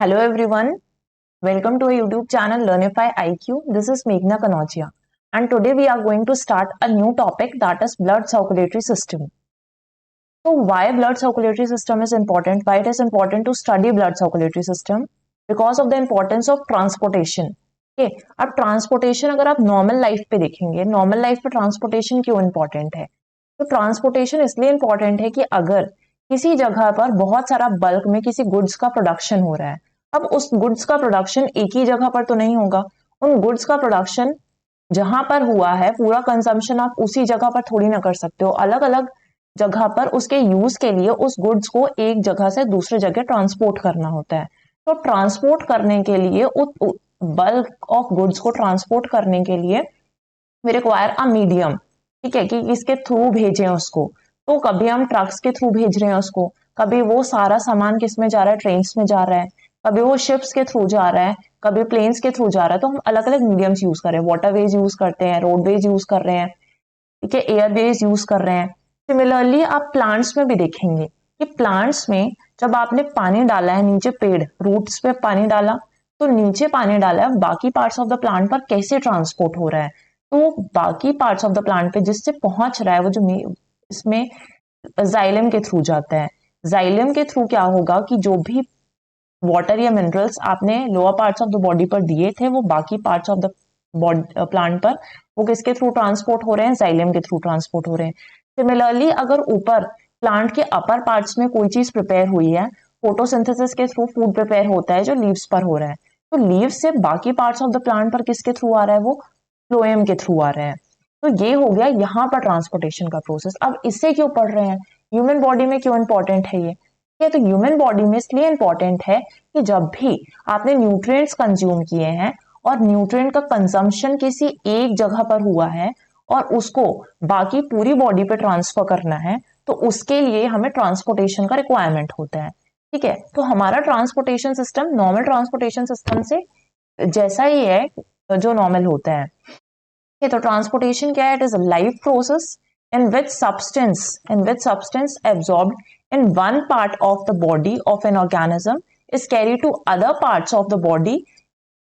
Hello everyone, welcome to our YouTube channel Learnify IQ. This is Meghna Kanochia and today we are going to start a new topic that is blood circulatory system. So why blood circulatory system is important? Why it is important to study blood circulatory system? Because of the importance of transportation. Okay, अब transportation अगर आप normal life पे देखेंगे, normal life पे transportation क्यों important है? तो transportation इसलिए इंपॉर्टेंट है कि अगर किसी जगह पर बहुत सारा बल्क में किसी गुड्स का प्रोडक्शन हो रहा है, अब उस गुड्स का प्रोडक्शन एक ही जगह पर तो नहीं होगा, उन गुड्स का प्रोडक्शन जहां पर हुआ है पूरा कंजम्पशन आप उसी जगह पर थोड़ी ना कर सकते हो, अलग अलग जगह पर उसके यूज के लिए उस गुड्स को एक जगह से दूसरे जगह ट्रांसपोर्ट करना होता है। तो ट्रांसपोर्ट करने के लिए बल्क ऑफ गुड्स को ट्रांसपोर्ट करने के लिए वी रिक्वायर अ मीडियम, ठीक है, कि इसके थ्रू भेजें उसको। तो कभी हम ट्रक्स के थ्रू भेज रहे हैं उसको, कभी वो सारा सामान किस में जा रहा है, ट्रेन्स में जा रहा है, कभी वो शिप्स के थ्रू जा रहा है, कभी प्लेन्स के थ्रू जा रहा है। तो हम अलग अलग मीडियम्स यूज कर रहे हैं, वाटरवेज यूज करते हैं, रोडवेज यूज कर रहे हैं, ठीक है, एयरवेज यूज कर रहे हैं। सिमिलरली आप प्लांट्स में भी देखेंगे कि प्लांट्स में जब आपने पानी डाला है, नीचे पेड़ रूट्स पे पानी डाला, तो नीचे पानी डाला है, बाकी पार्ट्स ऑफ द प्लांट पर कैसे ट्रांसपोर्ट हो रहा है, तो बाकी पार्ट्स ऑफ द प्लांट पे जिससे पहुंच रहा है वो जो इसमें जाइलम के थ्रू जाता है। जाइलम के थ्रू क्या होगा कि जो भी वाटर या मिनरल्स आपने lower parts of the body पर दिए थे वो बाकी पार्ट्स ऑफ द प्लांट पर वो किसके थ्रू ट्रांसपोर्ट हो रहे हैं, जाइलम के थ्रू ट्रांसपोर्ट हो रहे हैं। सिमिलरली अगर ऊपर प्लांट के अपर पार्ट्स में कोई चीज प्रिपेयर हुई है, फोटोसिंथेसिस के थ्रू फूड प्रिपेयर होता है जो लीव्स पर हो रहा है, तो लीव्स से बाकी पार्ट्स ऑफ द प्लांट पर किसके थ्रू आ रहा है, वो फ्लोएम के थ्रू आ रहे हैं। तो ये हो गया यहाँ पर ट्रांसपोर्टेशन का प्रोसेस। अब इससे क्यों पढ़ रहे हैं, ह्यूमन बॉडी में क्यों इंपॉर्टेंट है ये तो ह्यूमन बॉडी में इसलिए इंपॉर्टेंट है कि जब भी आपने न्यूट्रिएंट्स कंज्यूम किए हैं और न्यूट्रिएंट का कंजम्पशन किसी एक जगह पर हुआ है और उसको बाकी पूरी बॉडी पे ट्रांसफर करना है, तो उसके लिए हमें ट्रांसपोर्टेशन का रिक्वायरमेंट होता है। ठीक है, तो हमारा transportation system normal transportation system से जैसा ही है जो नॉर्मल होता है। तो ट्रांसपोर्टेशन क्या है, it is a life process in which substance absorbed in one part of the body of an organism is carried to other parts of the body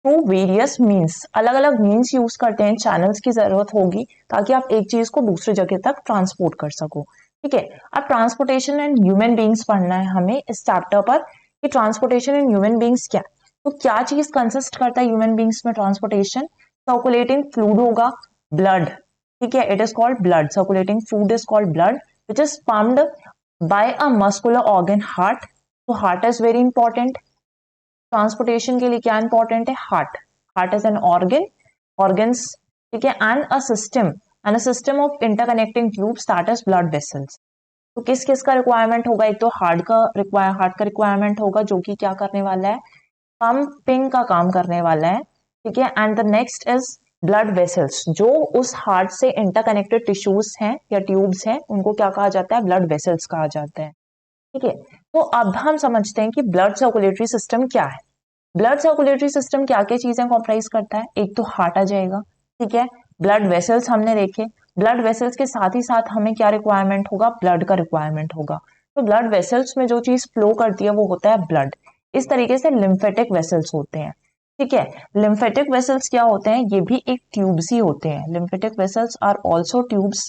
through various means। अलग अलग means use करते हैं, channels की जरूरत होगी ताकि आप एक चीज को दूसरी जगह तक ट्रांसपोर्ट कर सको। ठीक है, अब ट्रांसपोर्टेशन एंड ह्यूमन बींग्स पढ़ना है हमें इस चैप्टर पर कि ट्रांसपोर्टेशन एंड ह्यूमन बींग्स क्या, तो क्या चीज कंसिस्ट करता है ह्यूमन बींग्स में ट्रांसपोर्टेशन। सर्कुलेटिंग फ्लूइड होगा, ब्लड, ठीक है, it is called blood, circulating fluid is called blood which is pumped by a muscular organ heart. तो heart is very important transportation के लिए। क्या इंपॉर्टेंट है, heart, heart is an organs, ठीक है, and a system of interconnecting tubes that is blood vessels. तो किस किस का रिक्वायरमेंट होगा, एक तो हार्ट का रिक्वायरमेंट होगा जो कि क्या करने वाला है, पंपिंग का काम करने वाला है, ठीक है, and the next is blood vessels, जो उस हार्ट से इंटरकनेक्टेड टिश्यूज हैं या ट्यूब्स हैं उनको क्या कहा जाता है, ब्लड वेसल्स कहा जाता है। ठीक है, तो अब हम समझते हैं कि ब्लड सर्कुलेटरी सिस्टम क्या है। ब्लड सर्कुलेटरी सिस्टम क्या क्या चीजें कॉम्प्राइज करता है, एक तो हार्ट आ जाएगा, ठीक है, ब्लड वेसल्स हमने देखे, ब्लड वेसल्स के साथ ही साथ हमें क्या रिक्वायरमेंट होगा, ब्लड का रिक्वायरमेंट होगा। तो ब्लड वेसल्स में जो चीज फ्लो करती है वो होता है ब्लड। इस तरीके से लिम्फेटिक वेसल्स होते हैं। ठीक है, लिम्फेटिक वेसल्स क्या होते हैं, ये भी एक ट्यूब्स ही होते हैं। Lymphatic vessels are also tubes.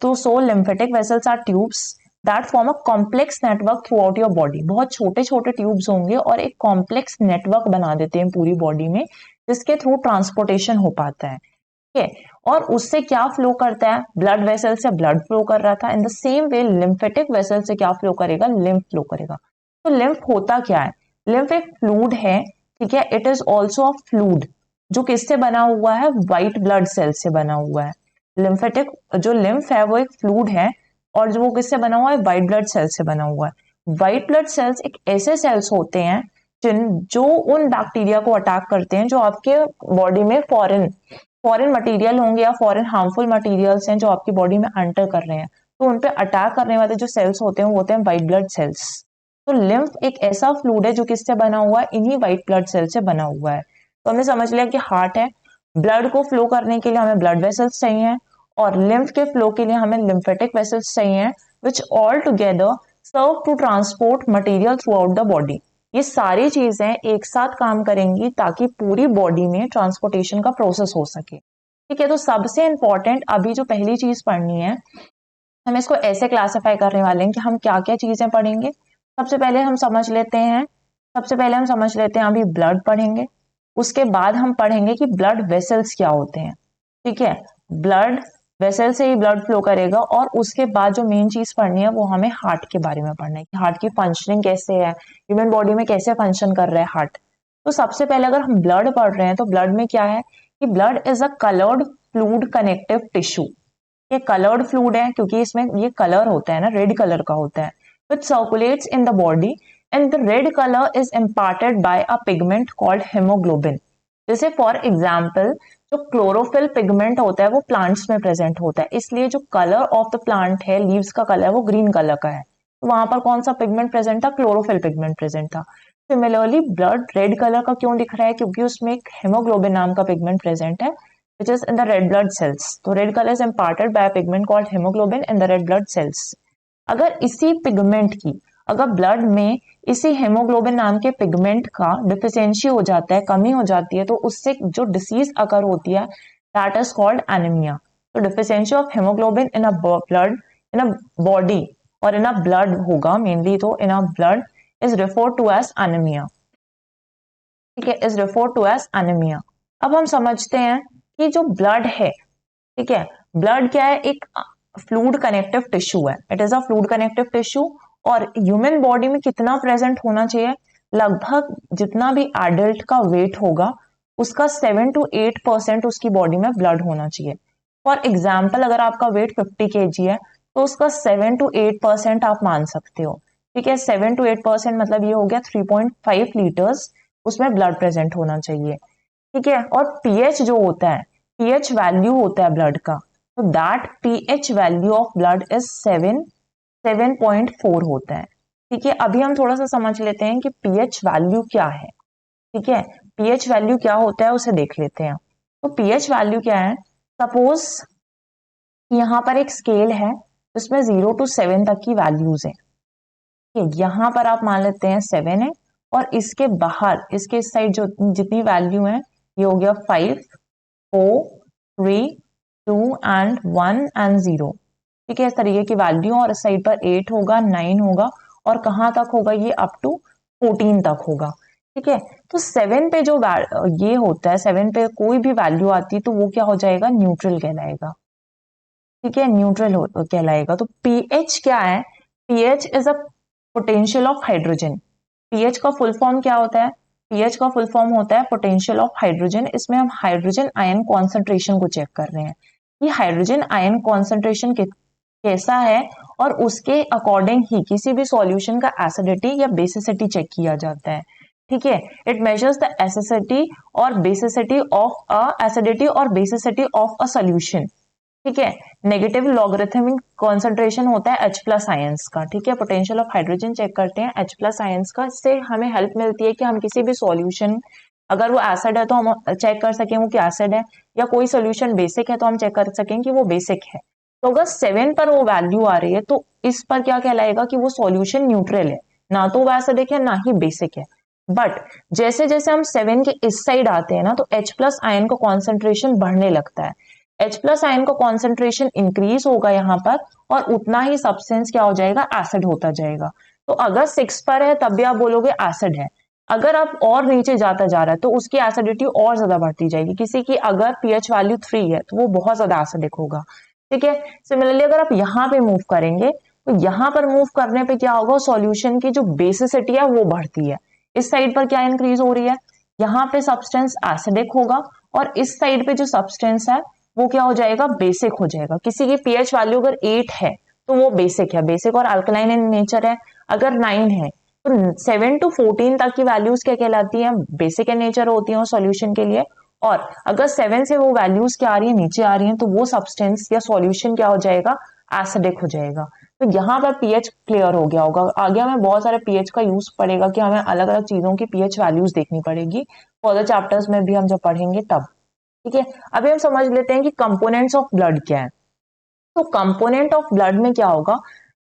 तो so lymphatic vessels are tubes that form a complex network throughout your body. बहुत छोटे छोटे ट्यूब्स होंगे और एक कॉम्प्लेक्स नेटवर्क बना देते हैं पूरी बॉडी में, जिसके थ्रू ट्रांसपोर्टेशन हो पाता है। ठीक है, और उससे क्या फ्लो करता है, ब्लड वेसल से ब्लड फ्लो कर रहा था, in the same way lymphatic vessel से क्या फ्लो करेगा, लिम्फ फ्लो करेगा। तो लिम्फ होता क्या है, लिम्फ एक फ्लूइड है, ठीक है, it is also a fluid जो किससे बना हुआ है, व्हाइट ब्लड सेल से बना हुआ है। लिम्फेटिक जो लिम्फ है वो एक फ्लूइड है और जो वो किससे बना हुआ है, व्हाइट ब्लड सेल से बना हुआ है। व्हाइट ब्लड सेल्स एक ऐसे सेल्स होते हैं जो उन बैक्टीरिया को अटैक करते हैं जो आपके बॉडी में फॉरेन मटेरियल होंगे या फॉरेन हार्मफुल मटेरियल्स हैं जो आपकी बॉडी में एंटर कर रहे हैं, तो उन पे अटैक करने वाले जो सेल्स होते हैं वो होते हैं व्हाइट ब्लड सेल्स। तो लिम्फ एक ऐसा फ्लूइड है जो किससे बना हुआ है, इन्हीं व्हाइट ब्लड सेल से बना हुआ है। तो हमने समझ लिया कि हार्ट है, ब्लड को फ्लो करने के लिए हमें ब्लड वेसल्स चाहिए और लिम्फ के फ्लो के लिए हमें लिम्फेटिक वेसल्स चाहिए, which all together serve to transport material throughout the body. ये सारी चीजें एक साथ काम करेंगी ताकि पूरी बॉडी में ट्रांसपोर्टेशन का प्रोसेस हो सके। ठीक है, तो सबसे इंपॉर्टेंट अभी जो पहली चीज पढ़नी है, हम इसको ऐसे क्लासिफाई करने वाले हैं कि हम क्या क्या चीजें पढ़ेंगे। सबसे पहले हम समझ लेते हैं अभी ब्लड पढ़ेंगे। उसके बाद हम पढ़ेंगे कि ब्लड वेसल्स क्या होते हैं। ठीक है, ब्लड वेसल से ही ब्लड फ्लो करेगा। और उसके बाद जो मेन चीज पढ़नी है वो हमें हार्ट के बारे में पढ़ना है कि हार्ट की फंक्शनिंग कैसे है, ह्यूमन बॉडी में कैसे फंक्शन कर रहा है हार्ट। तो सबसे पहले अगर हम ब्लड पढ़ रहे हैं तो ब्लड में क्या है कि blood is a coloured fluid connective tissue. ये कलर्ड फ्लूइड है क्योंकि इसमें ये कलर होता है ना, रेड कलर का होता है, which circulates in the body and the red colour is imparted by a pigment called haemoglobin. जैसे फॉर एग्जाम्पल जो क्लोरोफिल पिगमेंट होता है वो प्लांट्स में प्रेजेंट होता है, इसलिए जो कलर ऑफ द प्लांट है, लीव्स का कलर, वो ग्रीन कलर का है। तो वहां पर कौन सा पिगमेंट प्रेजेंट था? क्लोरोफिल पिगमेंट प्रेजेंट था। सिमिलरली ब्लड रेड कलर का क्यों दिख रहा है? क्योंकि उसमें एक हेमोग्लोबिन नाम का पिगमेंट प्रेजेंट है which is in the red blood cells. तो red color is imparted by a pigment called hemoglobin in the red blood cells. अगर इसी पिगमेंट की, अगर ब्लड में इसी हेमोग्लोबिन नाम के पिगमेंट का डिफिशियंसी हो जाता है, कमी हो जाती है, तो उससे जो डिसीज अकर होती है दैट इज कॉल्ड एनीमिया। तो deficiency of haemoglobin in a blood, in a body और इन अ ब्लड होगा मेनली, तो in a blood is referred to as anaemia. ठीक है, is referred to as anaemia. अब हम समझते हैं कि जो ब्लड है, ठीक है, ब्लड क्या है? एक फ्लूइड कनेक्टिव टिश्यू है, it is a fluid connective tissue. और ह्यूमन बॉडी में कितना प्रेजेंट होना चाहिए? लगभग जितना भी एडल्ट का वेट होगा उसका 7 to 8% उसकी बॉडी में ब्लड होना चाहिए। फॉर एग्जाम्पल अगर आपका वेट 50 kg है तो उसका 7 to 8% आप मान सकते हो। ठीक है, 7 to 8% मतलब ये हो गया 3.5 लीटर्स उसमें ब्लड प्रेजेंट होना चाहिए। ठीक है, और पीएच जो होता है, पीएच वैल्यू होता है ब्लड का, तो that pH value of blood is 7.4 होता है। ठीक है, अभी हम थोड़ा सा समझ लेते हैं कि पीएच वैल्यू क्या है। ठीक है, पीएच वैल्यू क्या होता है उसे देख लेते हैं। तो पीएच वैल्यू क्या है? सपोज यहाँ पर एक स्केल है जिसमें 0 to 7 तक की वैल्यूज है। यहाँ पर आप मान लेते हैं 7 है, और इसके बाहर, इसके इस साइड जो जितनी वैल्यू है, ये हो गया 5, 4, 3, 2 एंड 1 एंड 0। ठीक है, इस तरीके की वैल्यू, और इस साइड पर 8 होगा, 9 होगा, और कहाँ तक होगा? ये अप टू 14 तक होगा। ठीक है, तो 7 पे जो ये होता है, 7 पे कोई भी वैल्यू आती है तो वो क्या हो जाएगा? न्यूट्रल कहलाएगा। ठीक है, न्यूट्रल कहलाएगा। तो पीएच क्या है? PH is a potential of hydrogen. PH का फुल फॉर्म क्या होता है? पीएच का फुल फॉर्म होता है पोटेंशियल ऑफ हाइड्रोजन। इसमें हम हाइड्रोजन आयन कॉन्सेंट्रेशन को चेक कर रहे हैं कि हाइड्रोजन आयन कॉन्सेंट्रेशन कैसा है, और उसके अकॉर्डिंग ही किसी भी सॉल्यूशन का एसिडिटी या बेसिसिटी चेक किया जाता है। ठीक है, इट मेजर्स द एसिडिटी और बेसिसिटी ऑफ अ एसिडिटी और बेसिसिटी ऑफ अ सॉल्यूशन। ठीक है, नेगेटिव लॉगरिथमिक कॉन्सेंट्रेशन होता है H+ आयंस का। ठीक है, पोटेंशियल ऑफ हाइड्रोजन चेक करते हैं H+ आयंस का। इससे हमें हेल्प मिलती है कि हम किसी भी सॉल्यूशन, अगर वो एसिड है तो हम चेक कर सकें वो क्या एसिड है, या कोई सॉल्यूशन बेसिक है तो हम चेक कर सकें कि वो बेसिक है। तो अगर 7 पर वो वैल्यू आ रही है तो इस पर क्या कहलाएगा कि वो सॉल्यूशन न्यूट्रल है, ना तो वो एसिडिक है ना ही बेसिक है। बट जैसे जैसे हम 7 के इस साइड आते हैं ना, तो H+ आयन का कॉन्सेंट्रेशन बढ़ने लगता है। H+ आयन का कॉन्सेंट्रेशन इंक्रीज होगा यहाँ पर, और उतना ही सब्सटेंस क्या हो जाएगा? एसिड होता जाएगा। तो अगर 6 पर है तब भी आप बोलोगे एसिड है। अगर आप और नीचे जाता जा रहा है तो उसकी एसिडिटी और ज्यादा बढ़ती जाएगी। किसी की अगर पीएच वैल्यू 3 है तो वो बहुत ज्यादा एसिडिक होगा। ठीक है, सिमिलरली अगर आप यहाँ पे मूव करेंगे तो यहाँ पर मूव करने पे क्या होगा? सॉल्यूशन की जो बेसिसिटी है वो बढ़ती है। इस साइड पर क्या इंक्रीज हो रही है? यहाँ पे सब्सटेंस एसिडिक होगा, और इस साइड पे जो सब्सटेंस है वो क्या हो जाएगा? बेसिक हो जाएगा। किसी की पीएच वैल्यू अगर 8 है तो वो बेसिक है, बेसिक और अल्कलाइन इन नेचर है। अगर 9 है तो 7 to 14 तक की वैल्यूज क्या कहलाती हैं? बेसिक इन नेचर होती हैं सॉल्यूशन के लिए। और अगर 7 से वो वैल्यूज क्या आ रही है? नीचे आ रही हैं, तो वो सब्सटेंस या सॉल्यूशन क्या हो जाएगा? एसिडिक हो जाएगा। तो यहाँ पर पीएच क्लियर हो गया होगा। आगे हमें बहुत सारे पीएच का यूज पड़ेगा कि हमें अलग अलग चीजों की पीएच वैल्यूज देखनी पड़ेगी, फर्दर चैप्टर्स में भी हम जब पढ़ेंगे तब। ठीक है, अभी हम समझ लेते हैं कि कंपोनेंट्स ऑफ ब्लड क्या है। तो कंपोनेंट ऑफ ब्लड में क्या होगा?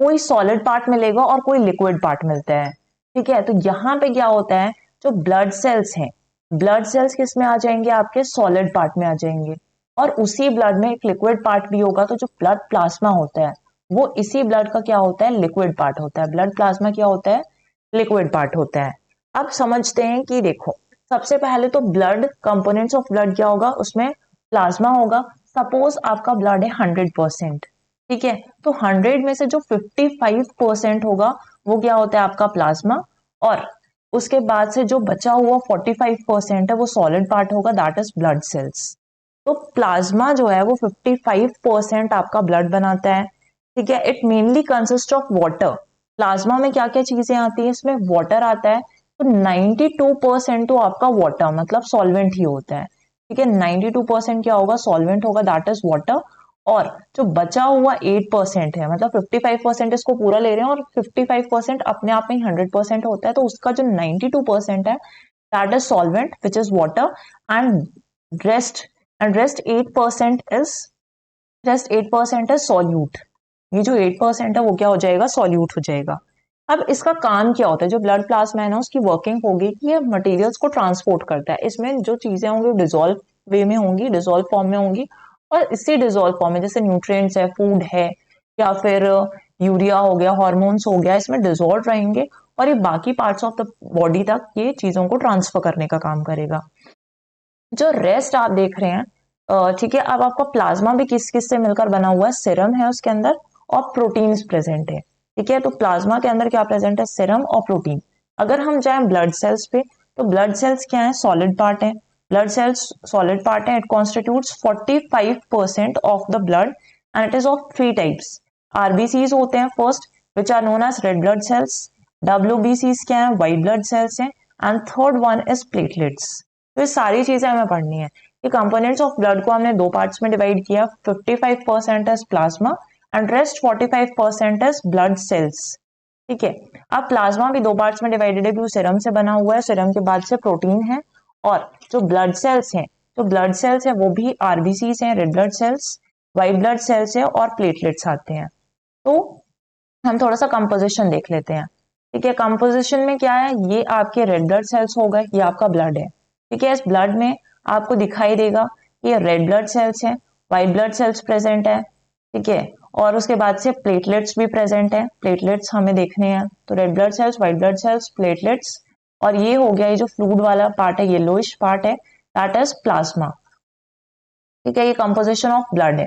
कोई सॉलिड पार्ट मिलेगा और कोई लिक्विड पार्ट मिलता है। ठीक है, तो यहाँ पे क्या होता है, जो ब्लड सेल्स हैं, ब्लड सेल्स किस में आ जाएंगे, आपके सॉलिड पार्ट में आ जाएंगे, और उसी ब्लड में एक लिक्विड पार्ट भी होगा, तो जो ब्लड प्लाज्मा होता है वो इसी ब्लड का क्या होता है, लिक्विड पार्ट होता है। ब्लड प्लाज्मा क्या होता है, लिक्विड पार्ट होता है। अब समझते हैं कि देखो, सबसे पहले तो ब्लड, कंपोनेंट्स ऑफ ब्लड क्या होगा, उसमें प्लाज्मा होगा। सपोज आपका ब्लड है 100%, ठीक है, तो 100 में से जो 55% होगा वो क्या होता है, आपका प्लाज्मा, और उसके बाद से जो बचा हुआ 45% है वो सॉलिड पार्ट होगा, दैट इज ब्लड सेल्स। तो प्लाज्मा जो है वो 55% आपका ब्लड बनाता है, ठीक है। It mainly consist of water. Plasma में क्या क्या चीजें आती है, इसमें वाटर आता है, तो 92% तो आपका वाटर मतलब सॉल्वेंट ही होता है, ठीक है। 92% क्या होगा, सॉल्वेंट होगा, दैट इज वाटर। और जो बचा हुआ 8% है, मतलब 55% इसको पूरा ले रहे हैं और 55% अपने आप में ही 100% होता है, तो उसका जो 92% है that is solvent which is water, and rest and rest 8% is solute. ये जो 8% है वो क्या हो जाएगा, सॉल्यूट हो जाएगा। अब इसका काम क्या होता है, जो ब्लड प्लाज्मा है ना, उसकी वर्किंग होगी कि ये मटेरियल्स को ट्रांसपोर्ट करता है। इसमें जो चीजें होंगी डिजोल्व वे में होंगी, डिजोल्व फॉर्म में होंगी, और इसी डिजोल्व फॉर्म में जैसे न्यूट्रिएंट्स है, फूड है, या फिर यूरिया हो गया, हॉर्मोन्स हो गया, इसमें डिजोल्व रहेंगे, और ये बाकी पार्ट्स ऑफ द बॉडी तक ये चीजों को ट्रांसफर करने का काम करेगा। जो रेस्ट आप देख रहे हैं, ठीक है, अब आपका प्लाज्मा भी किस किस से मिलकर बना हुआ है, सीरम है उसके अंदर, और प्रोटीन्स प्रेजेंट है, ठीक है। तो प्लाज्मा के अंदर क्या प्रेजेंट है, सीरम और प्रोटीन। अगर हम जाएं ब्लड सेल्स पे, तो ब्लड सेल्स क्या है, सॉलिड पार्ट है। ब्लड सेल्स सॉलिड पार्ट है, it constitutes 45% of the blood, and it is of three types. RBCs होते हैं first, which are known as red blood cells. डब्ल्यूबीसीज क्या है, व्हाइट ब्लड सेल्स हैं, and third one is platelets. तो ये सारी चीजें हमें पढ़नी है। ये कंपोनेंट्स ऑफ ब्लड को हमने दो पार्ट्स में डिवाइड किया, 55% is plasma and rest 45% is blood cells, ठीक है। अब प्लाज्मा भी दो पार्ट्स में डिवाइडेड है, क्योंकि सीरम से बना हुआ है, सीरम के बाद से प्रोटीन है, और जो ब्लड सेल्स हैं, जो ब्लड सेल्स है वो भी आरबीसीज हैं, red blood sales, white blood sales है, और प्लेटलेट्स आते हैं। तो हम थोड़ा सा कंपोजिशन देख लेते हैं, ठीक है। कंपोजिशन में क्या है, ये आपके रेड ब्लड सेल्स हो गए, ये आपका ब्लड है, ठीक है। इस ब्लड में आपको दिखाई देगा कि ये रेड ब्लड सेल्स है, व्हाइट ब्लड सेल्स प्रेजेंट है, ठीक है, और उसके बाद से प्लेटलेट्स भी प्रेजेंट है। प्लेटलेट्स हमें देखने हैं, तो red blood sales, white blood sales, platelets, और ये हो गया, ये जो फ्लूइड वाला पार्ट है, येलोइश पार्ट है, दैट इज प्लाज्मा, ठीक है। ये कंपोजिशन ऑफ ब्लड है।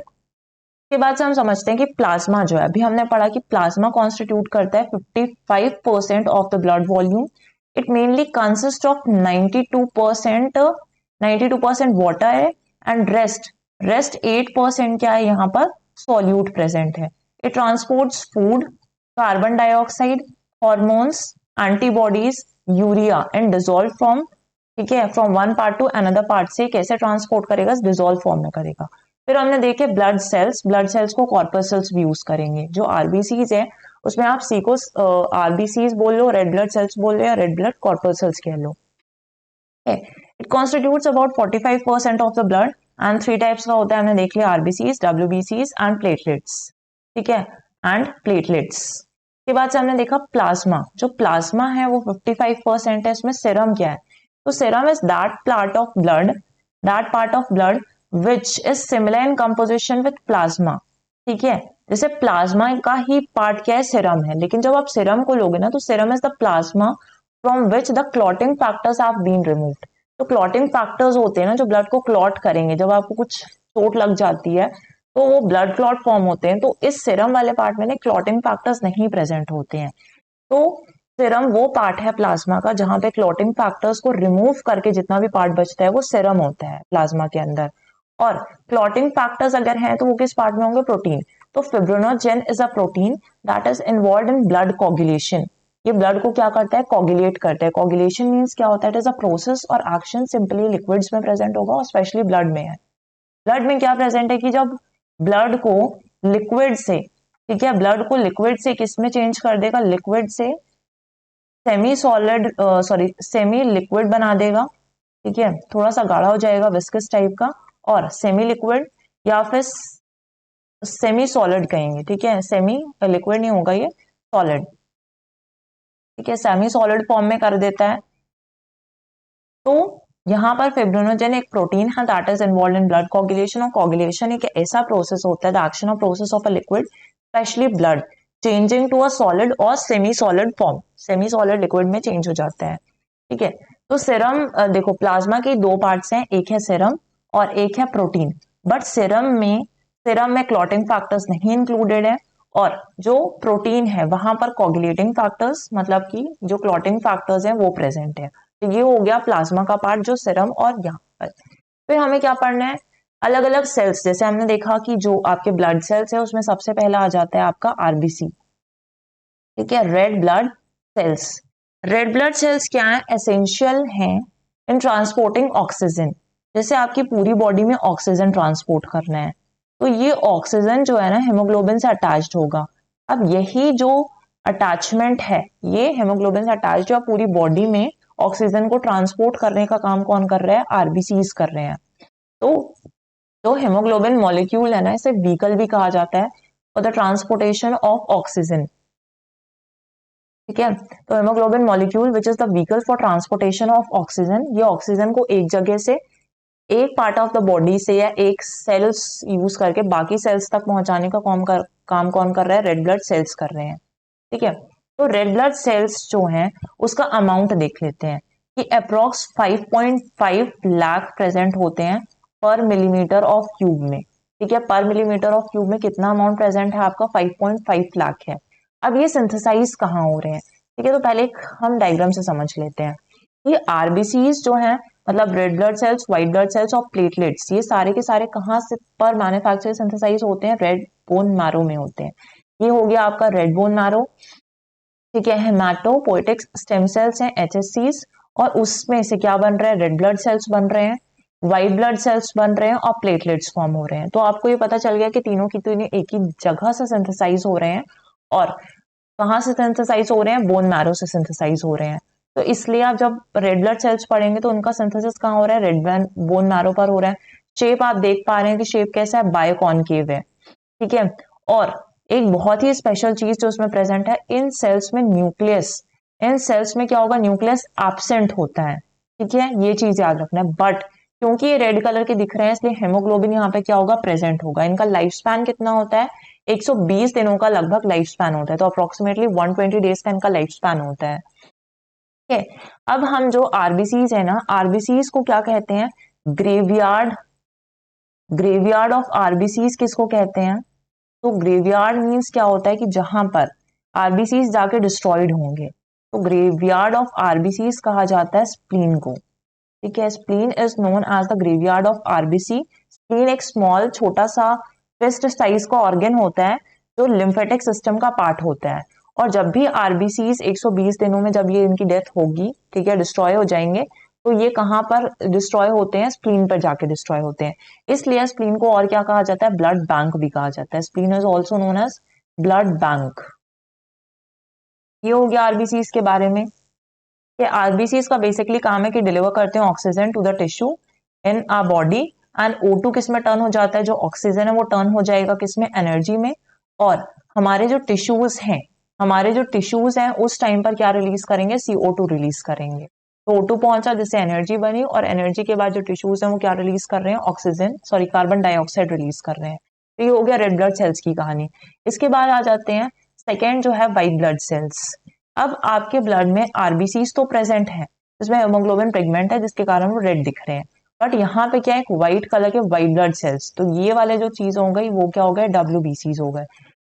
के बाद से हम समझते हैं कि प्लाज्मा जो है, अभी हमने पढ़ा कि प्लाज्मा कॉन्स्टिट्यूट करता है 55% of the blood volume. It mainly consist of 92% water है, एंड रेस्ट 8% क्या है, यहाँ पर सॉल्यूट प्रेजेंट है। It transports food, carbon dioxide, hormones, antibodies, urea and dissolve form, ठीक है, from one part two another part से कैसे ट्रांसपोर्ट करेगा, डिजोल्व फॉर्म में करेगा। फिर हमने देखे ब्लड सेल्स को कॉर्पसल्स भी यूज करेंगे। जो आरबीसीज है उसमें आप सी को आरबीसीज बोल लो, रेड ब्लड सेल्स बोल लो, या रेड ब्लड कॉर्पसल्स कह लो। It constitutes about 45% of the blood, and three types का होता है, हमने देख लिया, आरबीसीज, डब्ल्यूबीसीज एंड प्लेटलेट्स, ठीक है, एंड प्लेटलेट्स के बाद से हमने देखा प्लाज्मा। जो प्लाज्मा है वो 55% है। इसमें सीरम क्या है, तो serum is that part of blood which is similar in composition with plasma, ठीक है। जैसे प्लाज्मा का ही पार्ट क्या है, सीरम है, लेकिन जब आप सीरम को लोगे ना, तो serum is the plasma from which the clotting factors have been removed. तो क्लॉटिंग फैक्टर्स होते हैं ना, जो ब्लड को क्लॉट करेंगे, जब आपको कुछ चोट लग जाती है तो वो ब्लड क्लॉट फॉर्म होते हैं, तो इस सीरम वाले पार्ट में क्लॉटिंग फैक्टर्स नहीं प्रेजेंट होते हैं। तो सीरम वो पार्ट है प्लाज्मा का जहां पे क्लॉटिंग फैक्टर्स को रिमूव करके जितना भी पार्ट बचता है वो सीरम होता है प्लाज्मा के अंदर। और क्लॉटिंग फैक्टर्स अगर हैं तो वो किस पार्ट में होंगे, प्रोटीन। तो fibrinogen is a protein that is involve in blood coagulation. ये ब्लड को क्या करता है, कोगुलेट करता है। कोगुलेशन मीन्स क्या होता है, इट इज अ प्रोसेस और एक्शन सिंपली लिक्विड्स में प्रेजेंट होगा, और स्पेशली ब्लड में है। ब्लड में क्या प्रेजेंट है कि जब ब्लड को लिक्विड से, ठीक है, ब्लड को लिक्विड से किस में चेंज कर देगा, लिक्विड से सेमी सॉलिड, सेमी लिक्विड बना देगा, ठीक है, थोड़ा सा गाढ़ा हो जाएगा, विस्कस टाइप का, और सेमी लिक्विड या फिर सेमी सॉलिड कहेंगे, ठीक है, सेमी लिक्विड नहीं होगा, ये सॉलिड। ठीक है, सेमी सॉलिड फॉर्म में कर देता है। तो यहाँ पर फिब्रिनोजेन एक प्रोटीन है that is involve in blood coagulation, और कोगुलेशन एक ऐसा प्रोसेस होता है, the action of process of a liquid specially blood changing to a solid और semi solid form, semi solid liquid में चेंज हो जाता है। ठीक है, तो सीरम, देखो प्लाज्मा के दो पार्ट्स हैं, एक है सीरम और एक है प्रोटीन, बट सीरम में क्लॉटिंग फैक्टर्स नहीं इंक्लूडेड है, और जो प्रोटीन है वहां पर कोगुलेटिंग फैक्टर्स, मतलब कि जो क्लॉटिंग फैक्टर्स हैं वो प्रेजेंट है। तो ये हो गया प्लाज्मा का पार्ट जो सीरम, और यहाँ पर फिर हमें क्या पढ़ना है, अलग अलग सेल्स, जैसे हमने देखा कि जो आपके ब्लड सेल्स है उसमें सबसे पहला आ जाता है आपका आरबीसी। ठीक है, red blood sales. Red blood cells क्या है, एसेंशियल हैं इन ट्रांसपोर्टिंग ऑक्सीजन, जैसे आपकी पूरी बॉडी में ऑक्सीजन ट्रांसपोर्ट करना है, तो ये ऑक्सीजन जो है ना हेमोग्लोबिन से अटैच्ड होगा। अब यही जो अटैचमेंट है, ये हेमोग्लोबिन से अटैच्ड जो पूरी बॉडी में ऑक्सीजन को ट्रांसपोर्ट करने का काम कौन कर रहा है, आरबीसीज कर रहे हैं। तो जो हेमोग्लोबिन मॉलिक्यूल है ना, इसे व्हीकल भी कहा जाता है for the transportation of oxygen. ठीक है, तो haemoglobin molecule which is the vehicle for transportation of oxygen, ये ऑक्सीजन को एक जगह से, एक पार्ट ऑफ द बॉडी से या एक सेल्स यूज करके बाकी सेल्स तक पहुंचाने का काम कौन कर रहा है, रेड ब्लड सेल्स कर रहे हैं। ठीक है, तो रेड ब्लड सेल्स जो हैं उसका अमाउंट देख लेते हैं कि अप्रोक्स 5.5 लाख प्रेजेंट होते हैं पर मिलीमीटर ऑफ क्यूब में। ठीक है, पर मिलीमीटर ऑफ क्यूब में कितना अमाउंट प्रेजेंट है आपका, 5.5 लाख है। अब ये सिंथेसाइज कहाँ हो रहे हैं, ठीक है, तो पहले हम डायग्राम से समझ लेते हैं। ये आरबीसीज जो हैं, मतलब red blood sales, white blood sales और प्लेटलेट्स, ये सारे के सारे कहाँ से पर मैन्युफैक्चर सिंथेसाइज होते हैं, रेड बोन मैरो में होते हैं। ये हो गया आपका रेड बोन मैरो। ठीक है, हेमाटोपोएटिक स्टेम सेल्स हैं एचएससीज, और उसमें से क्या बन रहा है, रेड ब्लड सेल्स बन रहे हैं, व्हाइट ब्लड सेल्स बन रहे हैं और प्लेटलेट्स फॉर्म हो रहे हैं। तो आपको ये पता चल गया कि तीनों की तीनों एक ही जगह से सिंथेसाइज हो रहे हैं, और कहाँ से सिंथेसाइज हो रहे हैं, बोन मैरो से सिंथेसाइज हो रहे हैं। तो इसलिए आप जब रेड ब्लड सेल्स पढ़ेंगे तो उनका सिंथेसिस कहाँ हो रहा है, रेड बोन मैरो पर हो रहा है। शेप आप देख पा रहे हैं कि शेप कैसा है, बायोकॉनकेव है। ठीक है, और एक बहुत ही स्पेशल चीज जो उसमें प्रेजेंट है, इन सेल्स में न्यूक्लियस, इन सेल्स में क्या होगा, न्यूक्लियस एब्सेंट होता है। ठीक है, ये चीज याद रखना है, बट क्योंकि ये रेड कलर के दिख रहे हैं इसलिए हेमोग्लोबिन यहाँ पे क्या होगा, प्रेजेंट होगा। इनका लाइफ स्पैन कितना होता है, 120 दिनों का लगभग लाइफ स्पैन होता है, तो अप्रोक्सीमेटली 120 डेज का इनका लाइफ स्पैन होता है। ठीक है, अब हम जो आरबीसीज है ना, आरबीसीज को क्या कहते हैं, ग्रेवयार्ड, ग्रेवयार्ड ऑफ आरबीसीज किसको कहते हैं, तो ग्रेवयार्ड मीन्स क्या होता है कि जहां पर आरबीसीज जाके डिस्ट्रॉयड होंगे, तो ग्रेवयार्ड ऑफ आरबीसीज कहा जाता है स्प्लीन को। ठीक है, spleen is known as the graveyard of RBC. Spleen एक स्मॉल छोटा सा फिस्ट साइज का ऑर्गन होता है जो लिम्फेटिक सिस्टम का पार्ट होता है, और जब भी आरबीसीज 120 दिनों में जब ये इनकी डेथ होगी, ठीक है, डिस्ट्रॉय हो जाएंगे, तो ये कहां पर डिस्ट्रॉय होते हैं, स्प्लीन पर जाके डिस्ट्रॉय होते हैं। इसलिए स्प्लीन को और क्या कहा जाता है, ब्लड बैंक भी कहा जाता है। Spleen is also known as blood bank. ये हो गया आरबीसीज के बारे में। कि आरबीसीज का बेसिकली काम है कि डिलीवर करते हैं oxygen to the tissue in uh body, and O2 किस में टर्न हो जाता है, जो ऑक्सीजन है वो टर्न हो जाएगा किस में, एनर्जी में, और हमारे जो टिश्यूज हैं, उस टाइम पर क्या रिलीज करेंगे, CO2 रिलीज करेंगे। तो O2 पहुंचा जिससे एनर्जी बनी, और एनर्जी के बाद जो टिश्यूज हैं वो क्या रिलीज कर रहे हैं, oxygen, sorry carbon dioxide release कर रहे हैं। तो ये हो गया रेड ब्लड सेल्स की कहानी। इसके बाद आ जाते हैं सेकेंड जो है व्हाइट ब्लड सेल्स। अब आपके ब्लड में आरबीसीज तो प्रेजेंट है, जिसमें हेमोग्लोबिन पिगमेंट है जिसके कारण वो रेड दिख रहे हैं, बट यहाँ पे क्या है, एक व्हाइट कलर के व्हाइट ब्लड सेल्स, तो ये वाले जो चीज हो गई वो क्या हो गए, डब्ल्यूबीसीज हो गए।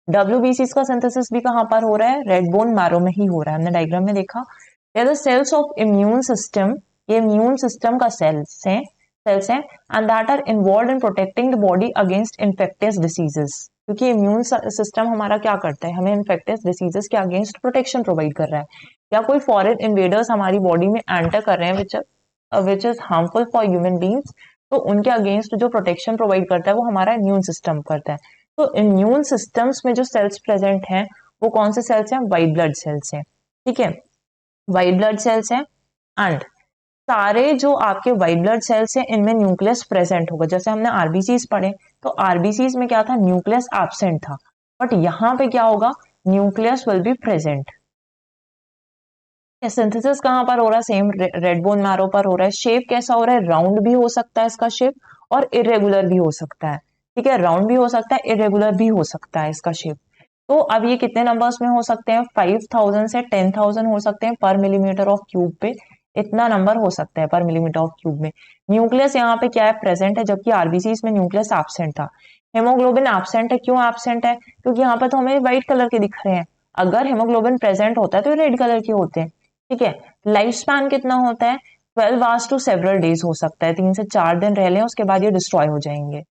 डब्ल्यूबीसीज का सिंथेसिस भी कहाँ पर हो रहा है, रेड बोन मैरो में ही हो रहा है, हमने डायग्राम में देखा। सेल्स ऑफ इम्यून सिस्टम, ये इम्यून सिस्टम का सेल्स हैं and that are involve in protecting the body against infectious diseases, क्योंकि इम्यून सिस्टम हमारा क्या करता है, हमें इन्फेक्टियस डिसीजेस के अगेंस्ट प्रोटेक्शन प्रोवाइड कर रहा है, या कोई फॉरेन इन्वेडर्स हमारी बॉडी में एंटर कर रहे हैं which is harmful for human beings, तो उनके अगेंस्ट जो प्रोटेक्शन प्रोवाइड करता है वो हमारा इम्यून सिस्टम करता है। तो इम्यून सिस्टम्स में जो सेल्स प्रेजेंट हैं वो कौन से सेल्स हैं, व्हाइट ब्लड सेल्स हैं। ठीक है, व्हाइट ब्लड सेल्स हैं, एंड सारे जो आपके व्हाइट ब्लड सेल्स हैं इनमें न्यूक्लियस प्रेजेंट होगा। जैसे हमने आरबीसीज पढ़े तो आरबीसीज में क्या था, न्यूक्लियस एब्सेंट था, बट यहाँ पे क्या होगा, nucleus will be present. Synthesis कहाँ पर हो रहा है, सेम रेड बोन मैरो पर हो रहा है। शेप कैसा हो रहा है, राउंड भी हो सकता है इसका शेप और इरेगुलर भी हो सकता है। ठीक है, राउंड भी हो सकता है, इरेगुलर भी हो सकता है इसका शेप। तो अब ये कितने नंबर्स में हो सकते हैं, 5000 से 10,000 हो सकते हैं पर मिलीमीटर ऑफ क्यूब पे। इतना नंबर हो सकता है पर मिलीमीटर ऑफ क्यूब में। न्यूक्लियस यहाँ पे क्या है, प्रेजेंट है, जबकि आरबीसी में न्यूक्लियस एब्सेंट था। हेमोग्लोबिन एब्सेंट है, क्यों एब्सेंट है, क्योंकि यहाँ पर तो हमें व्हाइट कलर के दिख रहे हैं। अगर हेमोग्लोबिन प्रेजेंट होता है तो रेड कलर के होते हैं। ठीक है, लाइफ स्पैन कितना होता है, 12 आवर्स टू सेवरल डेज हो सकता है, 3 से 4 दिन रह लें उसके बाद ये डिस्ट्रॉय हो जाएंगे।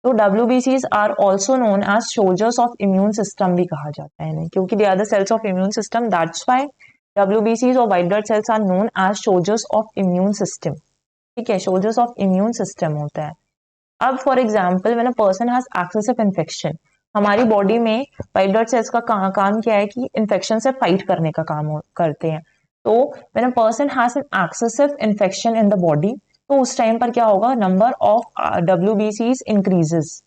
तो WBCs are also known as soldiers of immune system भी कहा जाता है इन्हें, क्योंकि they are the cells of immune system, that's why WBCs और white blood cells are known as soldiers of immune system. ठीक है, सोल्जर्स ऑफ इम्यून सिस्टम होता है। अब for example when a person has excessive infection, हमारी body में white blood cells का काम क्या है कि इन्फेक्शन से फाइट करने का काम करते हैं। तो when a person has an excessive infection in the body, तो उस टाइम पर क्या होगा, नंबर ऑफ WBCs इंक्रीजेस।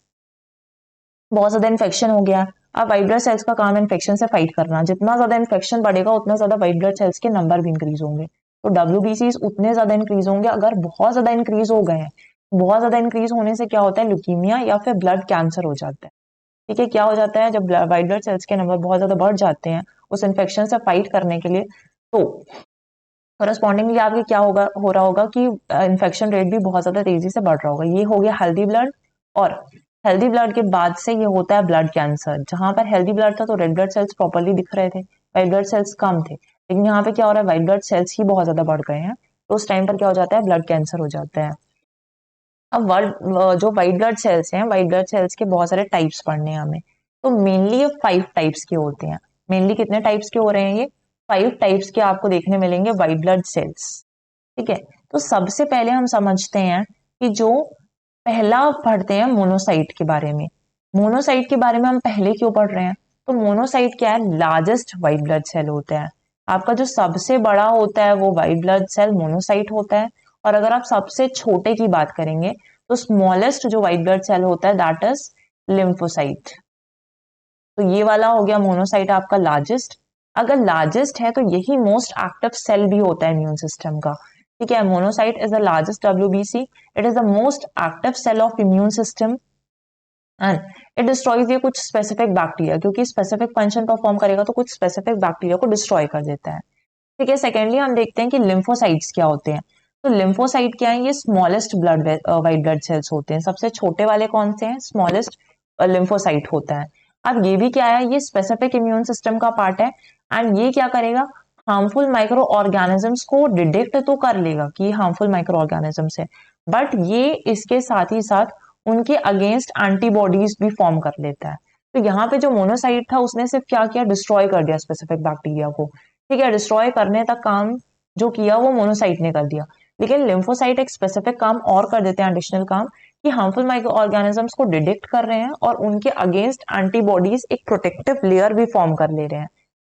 बहुत ज्यादा इन्फेक्शन हो गया, अब व्हाइट ब्लड सेल्स का काम है इन्फेक्शन से फाइट करना। जितना ज्यादा इन्फेक्शन बढ़ेगा उतना ज्यादा व्हाइट ब्लड सेल्स के नंबर भी इंक्रीज होंगे, तो WBCs उतने ज्यादा इंक्रीज होंगे। अगर बहुत ज्यादा इंक्रीज हो गए हैं, बहुत ज्यादा इंक्रीज होने से क्या होता है, ल्यूकीमिया या फिर ब्लड कैंसर हो जाता है। ठीक है, क्या हो जाता है, जब व्हाइट ब्लड सेल्स के नंबर बहुत ज्यादा बढ़ जाते हैं उस इन्फेक्शन से फाइट करने के लिए, तो करस्पॉन्डिंगली आपके क्या होगा, हो रहा होगा कि इन्फेक्शन रेट भी बहुत ज्यादा तेजी से बढ़ रहा होगा। ये हो गया हेल्दी ब्लड। और हेल्दी ब्लड के बाद से ये होता है ब्लड कैंसर। जहां पर हेल्दी ब्लड था तो रेड ब्लड सेल्स प्रॉपरली दिख रहे थे, व्हाइट ब्लड सेल्स कम थे, लेकिन यहाँ पे क्या हो रहा है, व्हाइट ब्लड सेल्स ही बहुत ज्यादा बढ़ गए हैं, तो उस टाइम पर क्या हो जाता है, ब्लड कैंसर हो जाता है। अब जो व्हाइट ब्लड सेल्स हैं, व्हाइट ब्लड सेल्स के बहुत सारे टाइप्स पढ़ने हैं हमें। तो मेनली ये 5 टाइप्स के होते हैं। मेनली कितने टाइप्स के हो रहे हैं, ये 5 टाइप्स के आपको देखने मिलेंगे व्हाइट ब्लड सेल्स। ठीक है, तो सबसे पहले हम समझते हैं कि जो पहला पढ़ते हैं मोनोसाइट के बारे में। मोनोसाइट के बारे में हम पहले क्यों पढ़ रहे हैं, तो मोनोसाइट क्या है, लार्जेस्ट व्हाइट ब्लड सेल होता है। आपका जो सबसे बड़ा होता है वो व्हाइट ब्लड सेल मोनोसाइट होता है। और अगर आप सबसे छोटे की बात करेंगे तो स्मॉलेस्ट जो व्हाइट ब्लड सेल होता है दैट इज लिम्फोसाइट। तो ये वाला हो गया मोनोसाइट आपका लार्जेस्ट। अगर लार्जेस्ट है तो यही मोस्ट एक्टिव सेल भी होता है इम्यून सिस्टम का। ठीक है, monocyte is the largest WBC, it is the most active cell of immune system and it destroys ये कुछ स्पेसिफिक बैक्टीरिया, क्योंकि स्पेसिफिक फंक्शन परफॉर्म करेगा तो कुछ स्पेसिफिक बैक्टीरिया को डिस्ट्रॉय कर देता है। ठीक है, सेकेंडली हम देखते हैं कि लिम्फोसाइट्स क्या होते हैं। तो लिम्फोसाइट क्या है, ये smallest blood white blood sales होते हैं। सबसे छोटे वाले कौन से हैं, स्मॉलेस्ट लिम्फोसाइट होता है। अब ये भी क्या है, ये स्पेसिफिक इम्यून सिस्टम का पार्ट है एंड ये क्या करेगा, हार्मफुल माइक्रो ऑर्गेनिजम्स को डिटेक्ट तो कर लेगा कि हार्मफुल माइक्रो ऑर्गेनिजम्स है, बट ये इसके साथ ही साथ उनके अगेंस्ट एंटीबॉडीज भी फॉर्म कर लेता है। तो यहाँ पे जो मोनोसाइट था उसने सिर्फ क्या किया, डिस्ट्रॉय कर दिया स्पेसिफिक बैक्टीरिया को। ठीक है, डिस्ट्रॉय करने तक काम जो किया वो मोनोसाइट ने कर दिया, लेकिन लिम्फोसाइट एक स्पेसिफिक काम और कर देते हैं, एडिशनल काम, कि हार्मफुल माइक्रो ऑर्गेनिजम्स को डिटेक्ट कर रहे हैं और उनके अगेंस्ट एंटीबॉडीज एक प्रोटेक्टिव लेयर भी फॉर्म कर ले रहे हैं।